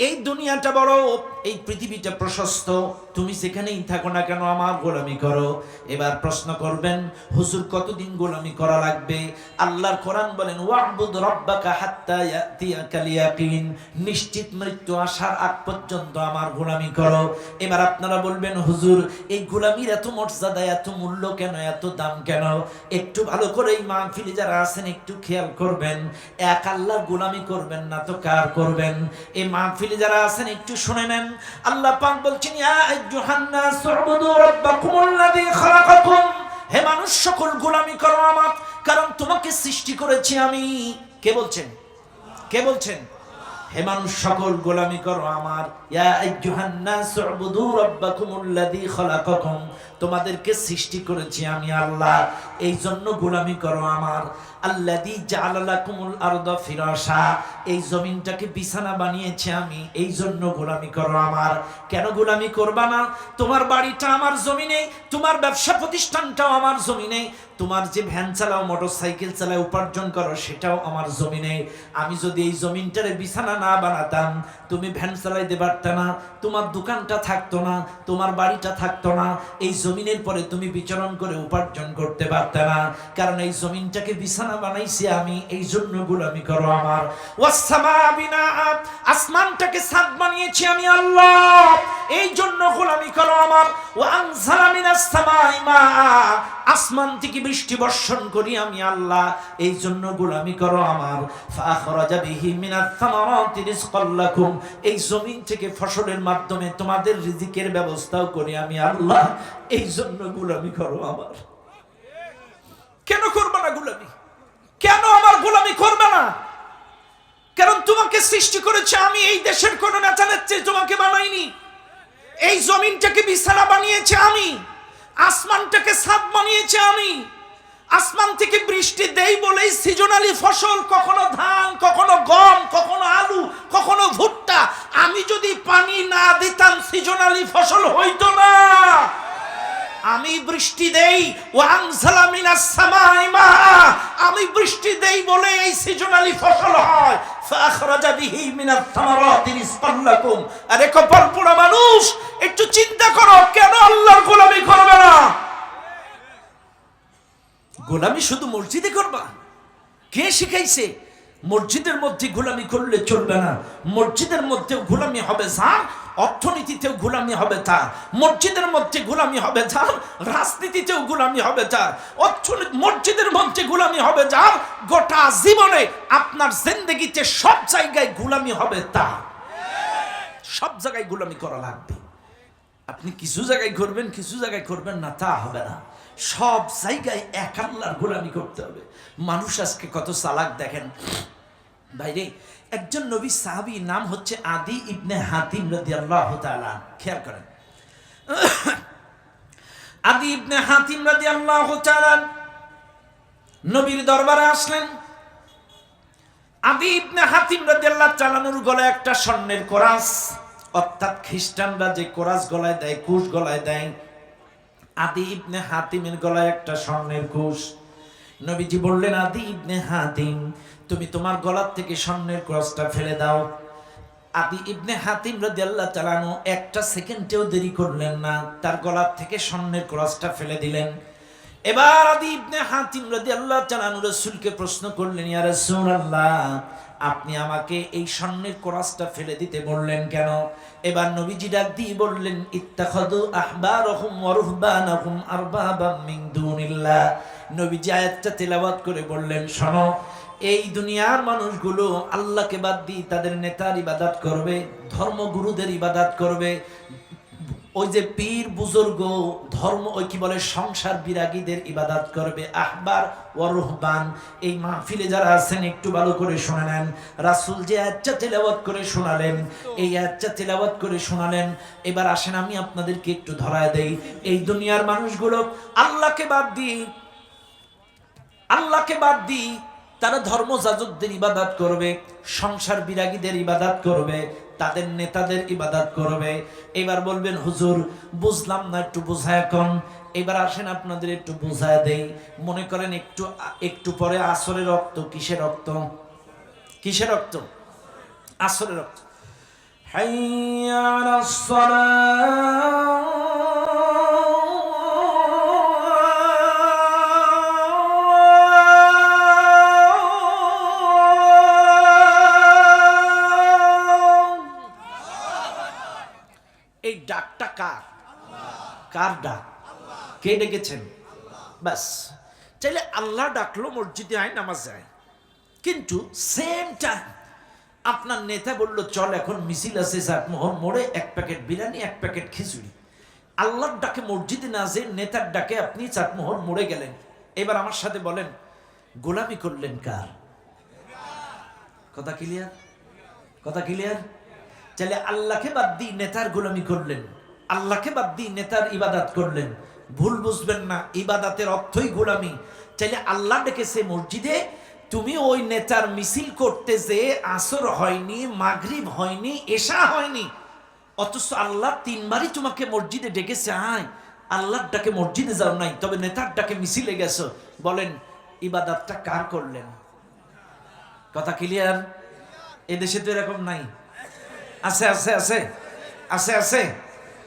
[SPEAKER 1] এই দুনিয়াটা বড়, এই পৃথিবীটা প্রশস্ত, তুমি যেখানেই থাকো না কেন আমার গোলামি করো। এবার প্রশ্ন করবেন, হুজুর কতদিন গোলামি করা লাগবে? আল্লাহর কোরআন বলেন, ওয়া'বুদ রাব্বাকা হাত্তা ইয়াতিয়াকাল ইয়াকিন, নিশ্চিত মৃত্যু আসার আগ পর্যন্ত আমার গোলামি করো। এবার আপনারা বলবেন, হুজুর এই গোলামির এত মর্যাদা, এত মূল্য কেন, এত দাম কেন? একটু ভালো করে এই মাহফিলে যারা আছেন একটু খেয়াল করবেন, এক আল্লাহর গোলামি করবেন না তো কার করবেন? এই মাহফিলে যারা আছেন একটু শুনে নেন। আল্লাহ পাক বলছেন, ইয়া আইয়ুহান নাস উবুদু রাব্বাকুমুল্লাযী খালাকাকুম, হে মানুষ সকল গোলামি করো আমার, কারণ তোমাকে সৃষ্টি করেছি আমি। কে বলছেন? কে বলছেন? হে মানুষ সকল গোলামি করো আমার। ইয়া আইয়ুহান নাস উবুদু রাব্বাকুমুল্লাযী খালাকাকুম, তোমাদেরকে সৃষ্টি করেছি আমি আল্লাহ, এই জন্য গোলামি করো আমার। আল্লাযী জাআলা লাকুমুল আরদা ফিরাশা, এই জমিনটাকে বিছানা বানিয়েছি আমি, এই জন্য গোলামি করো আমার। কেন গোলামি করবা না? তোমার বাড়িটা আমার জমিনে, তোমার ব্যবসা প্রতিষ্ঠানটাও আমার জমিনে, তোমার যে ভ্যান চালাও, মোটরসাইকেল চালাও, উপার্জন করো, সেটাও আমার জমিনে। আমি যদি এই জমিনটারে বিছানা না বানাতাম, তুমি ভ্যান চালাইতে পারতে না, তোমার দোকানটা থাকতো না, তোমার বাড়িটা থাকতো না, এই জমিনের পরে তুমি বিচরণ করে উপার্জন করতে পারতে না। কারণ এই জমিনটাকে বিছানা বানাইছি আমি, এই জন্য গোলামি করো আমার। ওয়াসসামা বিনাআ, আসমানটাকে ছাদ বানিয়েছি আমি আল্লাহ, এই জন্য গোলামি করো আমার। ওয়া আনজালা মিনাস সামাই মাআ, আসমান থেকে বৃষ্টি বর্ষণ করি আমি আল্লাহ, এই জন্য গোলামি করো আমার। ফাখরাজা বিহি মিনাস সামারাতি রিজকাল লাকুম, এই জমিন থেকে ফসলের মাধ্যমে তোমাদের রিজিকের ব্যবস্থাও করি আমি আল্লাহ, এই জন্য গোলামি করো আমার। কেন করবে না গোলামি? কেন আমার গোলামি করবে না? কারণ তোমাকে সৃষ্টি করেছে আমি, এই দেশের কোন নেতা নেত্রী তোমাকে বানাইনি। এই জমিনটাকে বিছানা বানিয়েছে আমি, আসমানটাকে ছাদ বানিয়েছে আমি। আসমান থেকে বৃষ্টি দেই বলেই সিজনালি ফসল, কখনো ধান, কখনো গম, কখনো আলু, কখনো ভুট্টা। আমি যদি পানি না দিতাম সিজনালি ফসল হইতো না। আমি বৃষ্টি দেই, ওয়ানজালা মিনাস সামাই মাআ, আমি বৃষ্টি দেই বলে এই সিজনালি ফসল হয়। ফাখরাজা বিহি মিনাস সামারাতি রিজকাল লাকুম। আরে কপাল পোড়া মানুষ, একটু চিন্তা করো, কেন আল্লাহর গোলামি করবে না? গোলামি শুধু মসজিদে করবা? কে শিখাইছে? মসজিদের মধ্যে গোলামি করলে চলবে না। মসজিদের মধ্যেও গোলামি হবে যার, অর্থনীতিতেও গোলামি হবে তার, মসজিদের মধ্যে গোলামি হবে যার, রাজনীতিতেও গোলামি হবে যার, মসজিদের মধ্যে গোলামি হবে যার, গোটা জীবনে আপনার জিন্দেগিতে সব জায়গায় গোলামি হবে তার। সব জায়গায় গোলামি করা লাগবে। আপনি কিছু জায়গায় করবেন, কিছু জায়গায় করবেন না, তা হবে না। সব জায়গায় এক আল্লাহর গোলামি করতে হবে। মানুষ আজকে কত চালাক দেখেন ভাইরে। একজন নবী সাহাবী, নাম হচ্ছে আদি ইবনে হাতিম রাদিয়াল্লাহু তাআলা। খেয়াল করেন, আদি ইবনে হাতিম রাদিয়াল্লাহু তাআলা নবীর দরবারে আসলেন। আদি ইবনে হাতিম রাদিয়াল্লাহু তাআলার গলায় একটা স্বর্ণের কোরাস, অর্থাৎ খ্রিস্টানরা যে কোরাস গলায় দেয়, কুশ গলায় দেয়, আদি ইবনে হাতিমের গলায় একটা স্বর্ণের কুশ। নবীজি বললেন, আদি ইবনে হাতিম, তুমি তোমার গলার থেকে স্বর্ণের ক্রসটা ফেলে দাও। আদি ইবনে হাতিম রাদিয়াল্লাহু তাআলা একটা সেকেন্ডেও দেরি করলেন না, তার গলার থেকে স্বর্ণের ক্রসটা ফেলে দিলেন। এবার আদি ইবনে হাতিম রাদিয়াল্লাহু তাআলা রাসূলকে প্রশ্ন করলেন, ইয়া রাসূলুল্লাহ, আপনি আমাকে এই স্বর্ণের কোরাসটা ফেলে দিতে বললেন কেন? এবার নবীজি ডাক দিয়ে বললেন, ইত্তাখাযু আহবারহুম ওয়া রুহবানাহুম আরবাবাম মিন দুনিল্লাহ। নবীজি আয়াতটা তেলাওয়াত করে বললেন, শোনো, এই দুনিয়ার মানুষগুলো আল্লাহকে বাদ দিয়ে তাদের নেতার ইবাদত করবে, ধর্মগুরুদের ইবাদত করবে, ওই যে পীর বুজুর্গ ধর্ম ওই কি বলে সংসার বিরাগীদের ইবাদত করবে। আহবার ওয়া রুহবান, এই মাহফিলে যারা আছেন একটু ভালো করে শুনে নেন। রাসূল যে আয়াতটা তেলাওয়াত করে শোনালেন, এই আয়াতটা তেলাওয়াত করে শোনালেন। এবার আসেন আমি আপনাদেরকে একটু ধরায় দেই, এই দুনিয়ার মানুষগুলো আল্লাহকে বাদ দিয়ে তারা ধর্মযাজকদের ইবাদত করবে, সংসার বিরাগীদের ইবাদত করবে, তাদের নেতাদের ইবাদত করবে। এবার বলবেন, হুজুর বুঝলাম না, একটু বোঝায় কোন। এবার আসেন আপনাদের একটু বোঝায় দেই। মনে করেন একটু পরে আসরের রক্ত, কিসের রক্ত? কিসের রক্ত? আসরের রক্ত। হাইয়া আলাস সালাহ। এই ডাকটা কার ডাক? কে ডেকেছেন? বাস, চাইলে আল্লাহ ডাকলো, মসজিদে আয়, নামাজ যায়। কিন্তু সেম টাইম আপনার নেতা বলল, চল এখন মিছিল আছে চাটমোহর মোড়ে, 1 প্যাকেট বিরিয়ানি, 1 প্যাকেট খিচুড়ি। আল্লাহর ডাকে মসজিদে না যে নেতার ডাকে আপনি চাটমোহর মোড়ে গেলেন। এবার আমার সাথে বলেন, গোলামি করলেন কার? কথা ক্লিয়ার? কথা ক্লিয়ার? চাইলে আল্লাহকে বাদ দিয়ে নেতার গোলামি করলেন, আল্লাহকে বাদ দিয়ে নেতার ইবাদত করলেন। ভুল বুঝবেন না, ইবাদতের অর্থই গোলামি। চাইলে আল্লাহ ডেকেছে মসজিদে, তুমি ওই নেতার মিছিল করতে যে আসর হয়নি, মাগরিব হয়নি, এশা হয়নি, অথচ আল্লাহ 3 বারই তোমাকে মসজিদে ডেকেছে, আয়। আল্লাহর ডাকে মসজিদে যাও নাই, তবে নেতার ডাকে মিছিলে গেছো। বলেন ইবাদতটা কার করলেন? কথা ক্লিয়ার? এদেশে তো এরকম নাই। আছে আছে আছে আছে আছে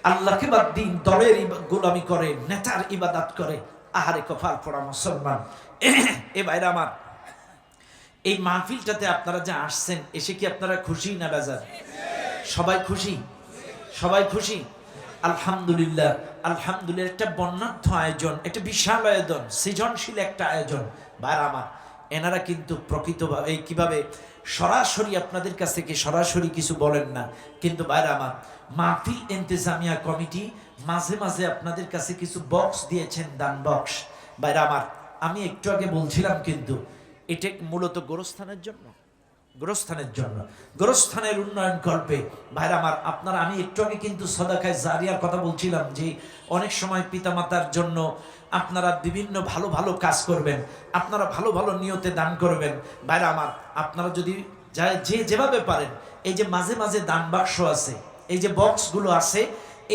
[SPEAKER 1] আল্লাহকে বাদ দিন দলের গোলামি করে, নেতার ইবাদত করে। আহারে কপাল পোড়া মুসলমান। এ ভাইরা আমার, এই মাহফিলটাতে আপনারা যে আসছেন, এসে কি আপনারা খুশি না বেজার? সবাই খুশি? সবাই খুশি? আলহামদুলিল্লাহ, আলহামদুলিল্লাহ। একটা বর্ণাঢ্য আয়োজন, একটা বিশাল আয়োজন, সৃজনশীল একটা আয়োজন। ভাইরা আমার, এনারা কিন্তু প্রকৃতভাবে কিভাবে সরাসরি আপনাদের কাছ থেকে সরাসরি কিছু বলেন না, কিন্তু ভাইরা আমার, মাহফিল ইন্তেজামিয়া কমিটি মাঝে মাঝে আপনাদের কাছে কিছু বক্স দিয়েছেন, দান বক্স। ভাইরা আমার, আমি একটু আগে বলছিলাম, কিন্তু এটা মূলত গোরস্থানের জন্য, গোরস্থানের উন্নয়ন কল্পে। ভাইরা আমার, আপনারা, আমি একটু আগে কিন্তু সদাকায়ে জারিয়ার কথা বলছিলাম, যে অনেক সময় পিতামাতার জন্য আপনারা বিভিন্ন ভালো ভালো কাজ করবেন, আপনারা ভালো ভালো নিয়তে দান করবেন। ভাইরা আমার, আপনারা যদি যে যেভাবে পারেন, এই যে মাঝে মাঝে দান বাক্স আছে, এই যে বক্সগুলো আছে,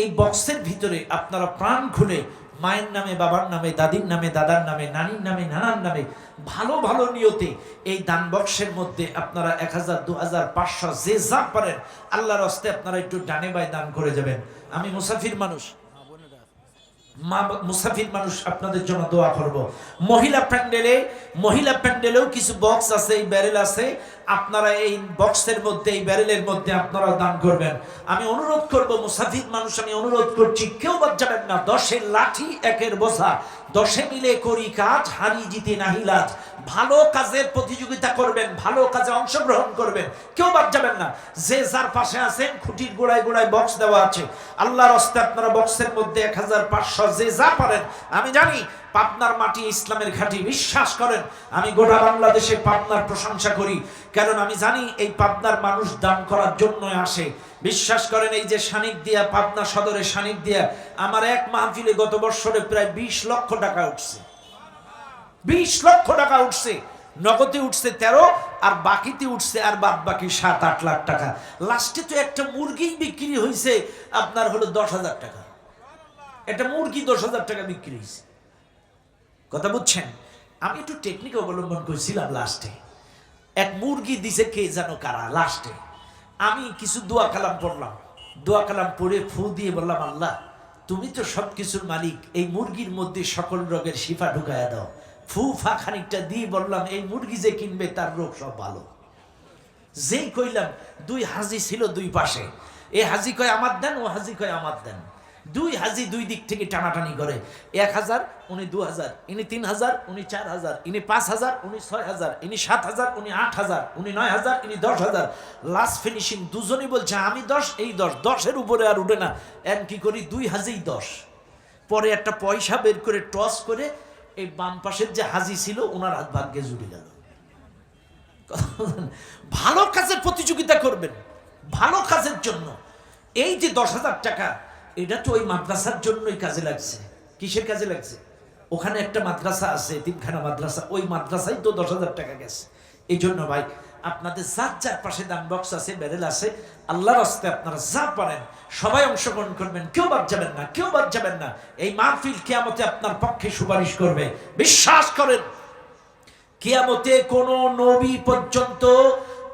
[SPEAKER 1] এই বক্সের ভিতরে আপনারা প্রাণ খুলে মায়ের নামে, বাবার নামে, দাদির নামে, দাদার নামে, নানির নামে, নানার নামে ভালো ভালো নিয়তে এই দান বক্সের মধ্যে আপনারা 1000, 2000, 500 যে যা পারেন আল্লাহর রাস্তায় আপনারা একটু ডানে বাই দান করে যাবেন। আমি মুসাফির মানুষ, আপনাদের জন্য দোয়া করব। মহিলা প্যান্ডেলেও কিছু বক্স আছে, এই ব্যারেল আছে, আপনারা এই বক্সের মধ্যে, এই ব্যারেলের মধ্যে আপনারা দান করবেন। আমি অনুরোধ করব, মুসাফির মানুষ, আমি অনুরোধ করছি, কেউ বাদ যাবেন না। 10 লাঠি 1 বোঝা, 10 মিলে করি কাজ, হারি জিতে নাহি লাজ। ভালো কাজের প্রতিযোগিতা করবেন, ভালো কাজে অংশগ্রহণ করবেন, কেউ বাদ যাবেন না। যে যার পাশে আছেন, খুঁটির গোড়ায় গোড়ায় বক্স দেওয়া আছে, আল্লাহর রাস্তায় আপনারা বক্সের মধ্যে 1500 যে যা পারেন। আমি জানি পাবনার মাটি ইসলামের ঘাঁটি, বিশ্বাস করেন, আমি গোটা বাংলাদেশে পাবনার প্রশংসা করি, কারণ আমি জানি এই পাবনার মানুষ দান করার জন্য আসে। বিশ্বাস করেন, এই যে শানিক দিয়া, পাবনা সদরে শানিক দিয়া, আমার এক মাহফিলে গত বছরে প্রায় 20 লক্ষ টাকা উঠছে। 20 লক্ষ টাকা উঠছে, নগদে উঠছে 13, আর বাকিতে উঠছে আর বাদ বাকি 7-8 লাখ টাকা। লাস্টে তো একটা মুরগি বিক্রি হয়েছে আপনার হলো 10,000 টাকা। একটা মুরগি 10,000 টাকা বিক্রি হয়েছে। কথা বুঝছেন? আমি একটু টেকনিক অবলম্বন করেছিলাম। লাস্টে এক মুরগি দিছে কে জানো কারা। লাস্টে আমি কিছু দোয়া কালাম পড়লাম, দোয়া কালাম পড়ে ফু দিয়ে বললাম, আল্লাহ তুমি তো সবকিছুর মালিক, এই মুরগির মধ্যে সকল রোগের শিফা ঢুকায়া দাও। ফা খানিকটা দিয়ে বললাম এই মুরগি যে কিনবে তার রোগ সব ভালো। যেই কইলাম, দুই হাজি ছিল দুই পাশে, এ হাজি কয় আমার দেন, ও হাজি কয় আমার দেন। দুই হাজি দুই দিক থেকে টানাটানি করে, 1000, উনি 2000, ইনি 3000, উনি 4000, ইনি 5000, উনি 6000, ইনি 7000, উনি 8000, উনি 9000, ইনি 10000। লাস্ট ফিনিশিং দুজনই বলছে আমি 10, এই 10, 10-এর উপরে আর উঠে না। এন কি করি, দুই হাজিই 10। পরে একটা পয়সা বের করে টস করে এই বাম পাশের যে হাজি ছিল ওনার হাত ভাগ্যে জুড়ে গেল। ভালো কাজের প্রতিযোগিতা করবেন, ভালো কাজের জন্য। এই যে 10,000 টাকা, এটা তো ওই মাদ্রাসার জন্যই কাজে লাগছে। কিসের কাজে লাগছে? ওখানে একটা মাদ্রাসা আছে, এতিমখানা মাদ্রাসা, ওই মাদ্রাসায় তো 10,000 টাকা গেছে। এই জন্য ভাই আপনাদের যার যার পাশে দান বক্স আছে, ব্যারেল আছে, আল্লাহর রাস্তায় আপনারা যা পারেন সবাই অংশগ্রহণ করবেন, কেউ বাদ যাবেন না, কেউ বাদ যাবেন না। এই মাহফিল কিয়ামতে আপনার পক্ষে সুপারিশ করবে, বিশ্বাস করেন। কিয়ামতে কোন নবী পর্যন্ত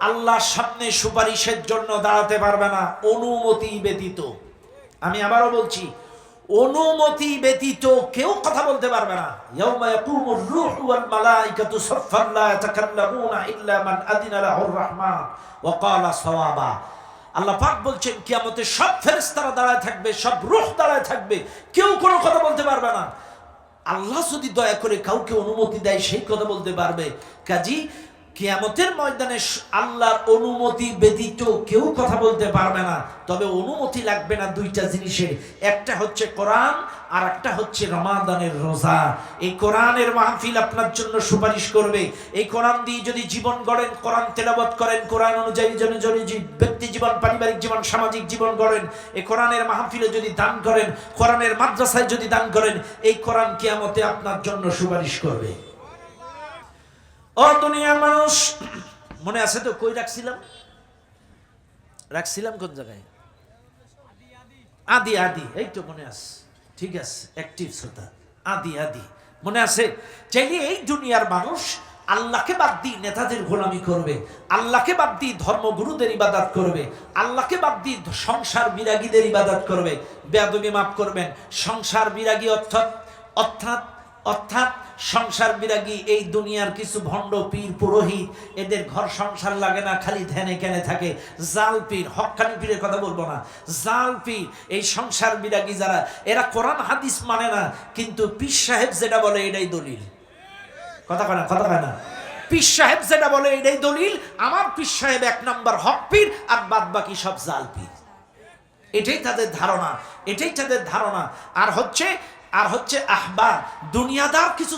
[SPEAKER 1] আল্লাহর সামনে সুপারিশের জন্য দাঁড়াতে পারবে না অনুমতি ব্যতীত। আমি আবারও বলছি, অনুমতি ব্যতীত কেউ কথা বলতে পারবে না। ইয়াউমা ইয়াকুমুর রূহু ওয়াল মালাইকাতু সাফফান লা ইয়াতাকাল্লামুনা ইল্লা মান আযিনা লাহুর রাহমান ওয়া ক্বালা সাওয়াবা। আল্লাহ পাক বলছেন কিয়ামতে সব ফেরেশতারা দাঁড়ায় থাকবে, সব রূহ দাঁড়ায় থাকবে, কেউ কোনো কথা বলতে পারবে না। আল্লাহ যদি দয়া করে কাউকে অনুমতি দেয় সেই কথা বলতে পারবে। কাজী কিয়ামতের ময়দানে আল্লাহর অনুমতি ব্যতীত কেউ কথা বলতে পারবে না। তবে অনুমতি লাগবে না দুইটা জিনিসের, একটা হচ্ছে কোরআন আর একটা হচ্ছে রমাদানের রোজা। এই কোরআনের মাহফিল আপনার জন্য সুপারিশ করবে। এই কোরআন দিয়ে যদি জীবন গড়েন, কোরআন তেলাওয়াত করেন, কোরআন অনুযায়ী ব্যক্তি জীবন, পারিবারিক জীবন, সামাজিক জীবন গড়েন, এই কোরআনের মাহফিলে যদি দান করেন, কোরআনের মাদ্রাসায় যদি দান করেন, এই কোরআন কিয়ামতে আপনার জন্য সুপারিশ করবে। ও দুনিয়ার মানুষ, মনে আছে তো কই রাখছিলাম কোন জায়গায়? আদি আদি, এই তো মনে আছে, ঠিক আছে, অ্যাক্টিভ শ্রোতা। আদি আদি মনে আছে? চাইলে এই দুনিয়ার মানুষ আল্লাহকে বাদ দিয়ে নেতাদের গোলামি করবে, আল্লাহকে বাদ দিয়ে ধর্মগুরুদের ইবাদত করবে, আল্লাহকে বাদ দিয়ে সংসার বিরাগীদের ইবাদত করবে। বেয়াদবি মাফ করবেন, সংসার বিরাগী অর্থাৎ সংসার বিরাগী এই দুনিয়ার কিছু ভণ্ড পীর পুরোহিত, এদের ঘর সংসার লাগে না, খালি ধ্যানে কেনে থাকে। জাল পীর, হক্কানি পীরের কথা বলবো না, জাল পীর, এই সংসার বিরাগী যারা, এরা কোরআন হাদিস মানে না, কিন্তু পীর সাহেব যেটা বলে এটাই দলিল। কথা কয় না? পীর সাহেব যেটা বলে এটাই দলিল। আমার পীর সাহেব 1 নম্বর হক পীর, আর বাদ বাকি সব জাল পীর। এটাই তাদের ধারণা। আর হচ্ছে আহবার, দুনিয়াদার কিছু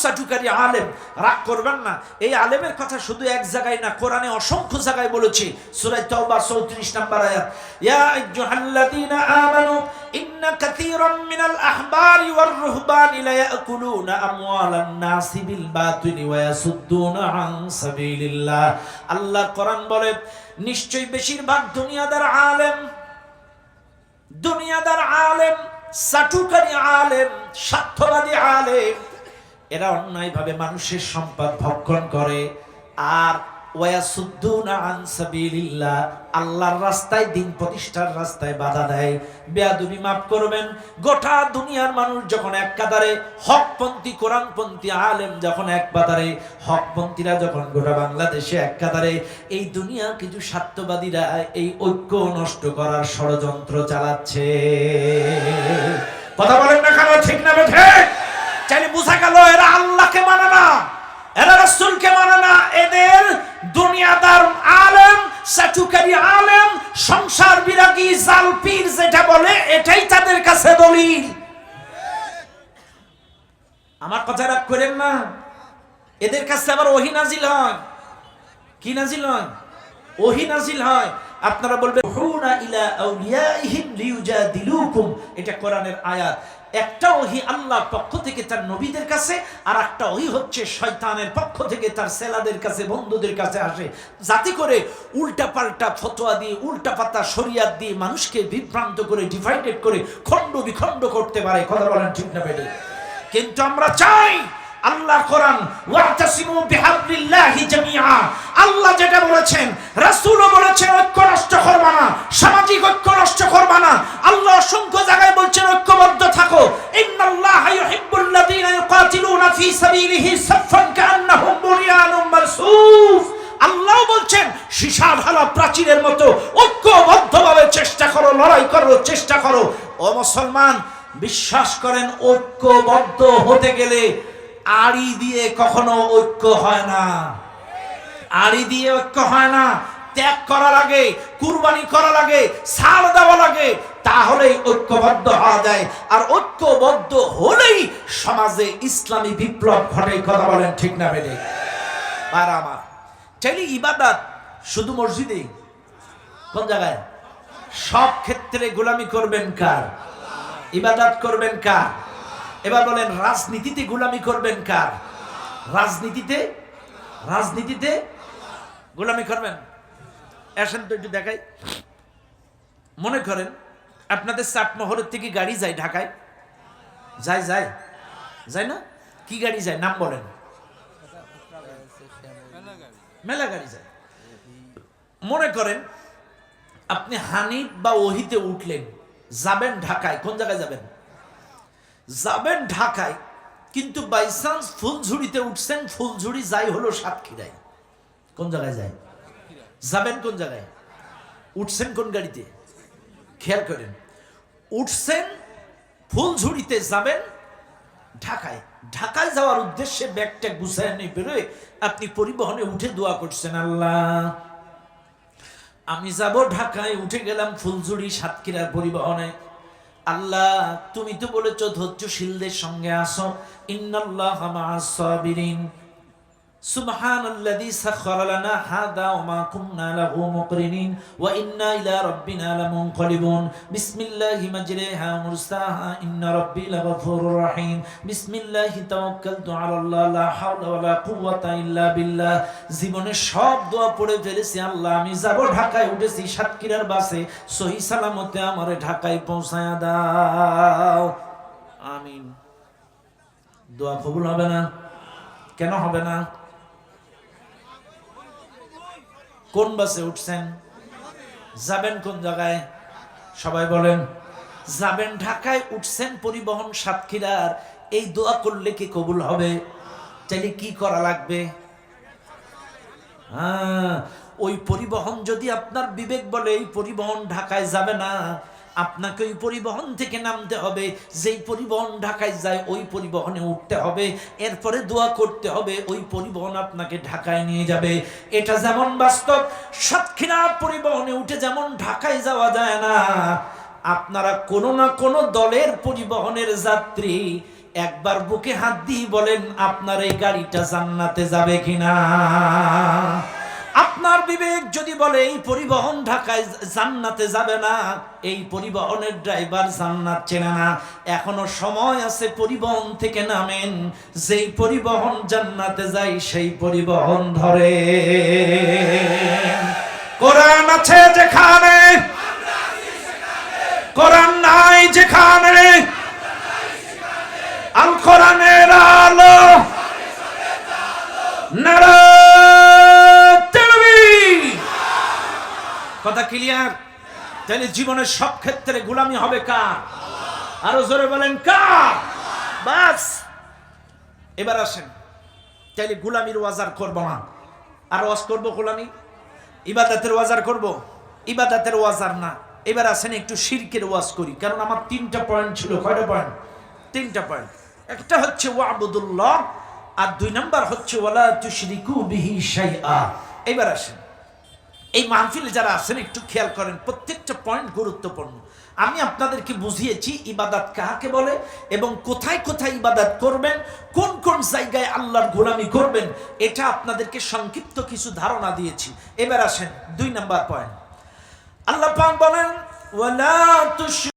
[SPEAKER 1] সাটুকারী আলেম, রাগ করবেন না। এই আলেমের কথা শুধু এক জায়গায় না, কোরআনে অসংখ্য জায়গায় বলেছে। সূরা তাওবা 34 নম্বর আয়াত, ইয়া আইয়ুহাল্লাযীনা আমানু ইন্না কাসীরাম মিনাল আহবারি ওয়ার রুহবানি লা ইয়াকুলুনা আমওয়ালান নাসি বিল বাতিলি ওয়া ইয়াসুদ্দুনা আন সাবিলিল্লাহ। আল্লাহ কোরআন বলে, নিশ্চয়ই বেশিরভাগ দুনিয়াদার আলেম, সাটুকারী আলেম, স্বার্থবাদী আলেম, এরা অন্যায়ভাবে মানুষের সম্পদ ভক্ষণ করে। আর ওয়াসুদ্দুনা আন সাবিলিল্লাহ, আল্লাহর রাস্তায়, দিন প্রতিষ্ঠার রাস্তায় বাধা দেয়। বেয়াদবি মাফ করবেন, গোটা দুনিয়ার মানুষ যখন এক কাতারে, হকপন্থী কোরআনপন্থী আলেম যখন এক কাতারে, হকপন্থীরা যখন গোটা বাংলাদেশে এক কাতারে, এই দুনিয়ার কিছু স্বার্থবাদীরা এই ঐক্য নষ্ট করার ষড়যন্ত্র চালাচ্ছে। কথা বলেন না কেন? ঠিক না বেঠে? চাইলে বোঝা গেল এরা আল্লাহকে মানে না, এরা রাসূলকে মানে না। এদের দুনিয়াদার আলেম, সাটুকারী আলেম, সংসার বিরাগী জাল পীর যেটা বলে এটাই তাদের কাছে দলিল। আমার কথা রাগ করেন না। এদের কাছে আবার ওহী নাজিল হয়। কি নাজিল হয়? ওহী নাজিল হয়। আপনারা বলবেন হুনা ইলা আউলিয়াইহিম লিউজাদিলুকুম, এটা কোরআনের আয়াত। একটা ওহী আল্লাহর পক্ষ থেকে তার নবীদের কাছে, আর একটা ওহী হচ্ছে শয়তানের পক্ষ থেকে তার ছেলেদের কাছে, বন্ধুদের কাছে আসে, যাতে করে উল্টা পাল্টা ফতোয়া দিয়ে, উল্টা পাতা শরিয়াত দিয়ে মানুষকে বিভ্রান্ত করে, ডিভাইডেড করে, খণ্ড বিখণ্ড করতে পারে। কথা বলেন ঠিক না বেটি? কিন্তু আমরা চাই আল্লাহ কোরআন ওয়াতাসিমু বিহাবলিল্লাহি জামিআ, আল্লাহ যেটা বলেছেন রাসূলও বলেছেন ঐক্য নষ্ট করবা না, সামাজিক ঐক্য নষ্ট করবা না। আল্লাহ অসংখ্য জায়গায় বলছেন ঐক্যবদ্ধ থাকো। ইন্নাল্লাহা ইউহিব্বুল্লাযীনা ইউকাতিলুনা ফী সাবিলিহি সাফফান কাআন্নাহুম বুনিয়ানুম মারসুস। আল্লাহ বলছেন সীসা ঢালা প্রাচীরের মতো ঐক্যবদ্ধভাবে চেষ্টা করো, লড়াই করো, চেষ্টা করো। ও মুসলমান, বিশ্বাস করেন ঐক্যবদ্ধ হতে গেলে আড়ি দিয়ে কখনো ঐক্য হয় না, আড়ি দিয়ে ঐক্য হয় না। ত্যাগ করা লাগে, কুরবানি করা লাগে, ছাড় দেওয়া লাগে, তাহলেই ঐক্যবদ্ধ হওয়া যায়। আর ঐক্যবদ্ধ হলেই সমাজে ইসলামী বিপ্লব ঘটে। কথা বলেন ঠিক না বেড়ে? আর আমার চাইলে ইবাদত শুধু মসজিদে, কোন জায়গায়? সব ক্ষেত্রে গোলামি করবেন কার? ইবাদত করবেন কার? এবার বলেন রাজনীতিতে গোলামি করবেন কার? রাজনীতিতে, রাজনীতিতে গোলামি করবেন। আসেন তো একটু দেখাই। মনে করেন আপনাদের চাটমোহরের থেকে গাড়ি যায় ঢাকায়, যায় যায় যায় না? কি গাড়ি যায় নাম বলেন? মেলা গাড়ি যায়। মনে করেন আপনি হানিফ বা ওহিতে উঠলেন, যাবেন ঢাকায়। কোন জায়গায় যাবেন? যাবেন ঢাকায়, কিন্তু বাই চান্স ফুলঝুড়িতে উঠছেন। ফুলঝুড়ি যাই হলো সাতক্ষীরায়। কোন জায়গায় যায়? যাবেন কোন জায়গায়? উঠছেন কোন গাড়িতে? খেয়াল করেন, উঠছেন ফুলঝুড়িতে, যাবেন ঢাকায়। ঢাকায় যাওয়ার উদ্দেশ্যে ব্যাগটা গুছায় নিয়ে বেরোয় আপনি পরিবহনে উঠে দোয়া করছেন, আল্লাহ আমি যাব ঢাকায়, উঠে গেলাম ফুলঝুড়ি সাতক্ষীরার পরিবহনে। আল্লাহ তুমি তো বলেছো ধৈর্যশীলদের সঙ্গে আসো, ইন্নাল্লাহা মাআস সাবিরিন। সুবহানাল্লাযী সাখারা লানা হাযা ওয়া মা কুন্না লাহু মুকরিনিন ওয়া ইন্না ইলা রাব্বিনা লামুনকালিবুন। বিসমিল্লাহি মাজরিহা ওয়া মুরসাহা ইন্না রাব্বী লাগফুরুর রহিম। বিসমিল্লাহি তাওয়াক্কালতু আলাল্লাহ লা হাওলা ওয়া লা কুওয়াতা ইল্লা বিল্লাহ। জীবনে সব দোয়া পড়ে ফেলেছি, আল্লাহ আমি যাব ঢাকায়, উঠেছি সাতক্ষীরার বাসে, সহি সালামতে আমারে ঢাকায় পৌঁছায়া দাও, আমিন। দোয়া কবুল হবে না? কেন হবে না? কোন বাসে উঠছেন? যাবেন কোন জায়গায়? সবাই বলেন। যাবেন ঢাকায়, উঠছেন পরিবহন সাতক্ষীরার। এই দোয়া করলে কি কবুল হবে? তাহলে কি করা লাগবে? ওই পরিবহন যদি আপনার বিবেক বলে এই পরিবহন ঢাকায় যাবে না, আপনাকে ওই পরিবহন থেকে নামতে হবে। যেই পরিবহন ঢাকায় যায় ওই পরিবহনে উঠতে হবে, এরপরে দোয়া করতে হবে, ওই পরিবহন আপনাকে ঢাকায় নিয়ে যাবে। এটা যেমন বাস্তব, সাতক্ষীরা পরিবহনে উঠে যেমন ঢাকায় যাওয়া যায় না, আপনারা কোনো না কোনো দলের পরিবহনের যাত্রী একবার বুকে হাত দিয়ে বলেন আপনার এই গাড়িটা জান্নাতে যাবে কিনা। আপনার বিবেক যদি বলে এই পরিবহন ঢাকায় জান্নাতে যাবে না, এই পরিবহনের ড্রাইভার জান্নাত চেনে না, এখনো সময় আছে, পরিবহন থেকে নামেন। যেই পরিবহন জান্নাতে যায় সেই পরিবহন ধরে। কোরআন আছে যেখানে, কোরআন নাই যেখানে, আল কোরআনের আলো নারা। কথা ক্লিয়ার? তাহলে জীবনের সব ক্ষেত্রে গোলামি হবে কার? আরো জোরে বলেন কার? বাস এবার আসেন, তাইলে গোলামির ওয়াজার করবো না, আর ওয়াজ করবো গোলামি, ইবাদতের ওয়াজার করব, ইবাদতের ওয়াজার না। এবার আসেন একটু শিরকের ওয়াজ করি, কারণ আমার 3টা পয়েন্ট ছিল। কয়টা পয়েন্ট? 3টা পয়েন্ট। একটা হচ্ছে ওয়াবুদুল্লাহ, আর 2 নাম্বার হচ্ছে ওয়ালা তুশরিকু বিহি শাইআ। এবার আসেন, এই মাহফিলে যারা আছেন একটু খেয়াল করেন, প্রত্যেকটা পয়েন্ট গুরুত্বপূর্ণ। আমি আপনাদেরকে বুঝিয়েছি ইবাদত কাকে বলে এবং কোথায় কোথায় ইবাদত করবেন, কোন কোন জায়গায় আল্লাহর গোলামি করবেন, এটা আপনাদেরকে সংক্ষিপ্ত কিছু ধারণা দিয়েছি। এবার আসেন 2 নাম্বার পয়েন্ট। আল্লাহ পাক বলেন ওয়ালা তুশ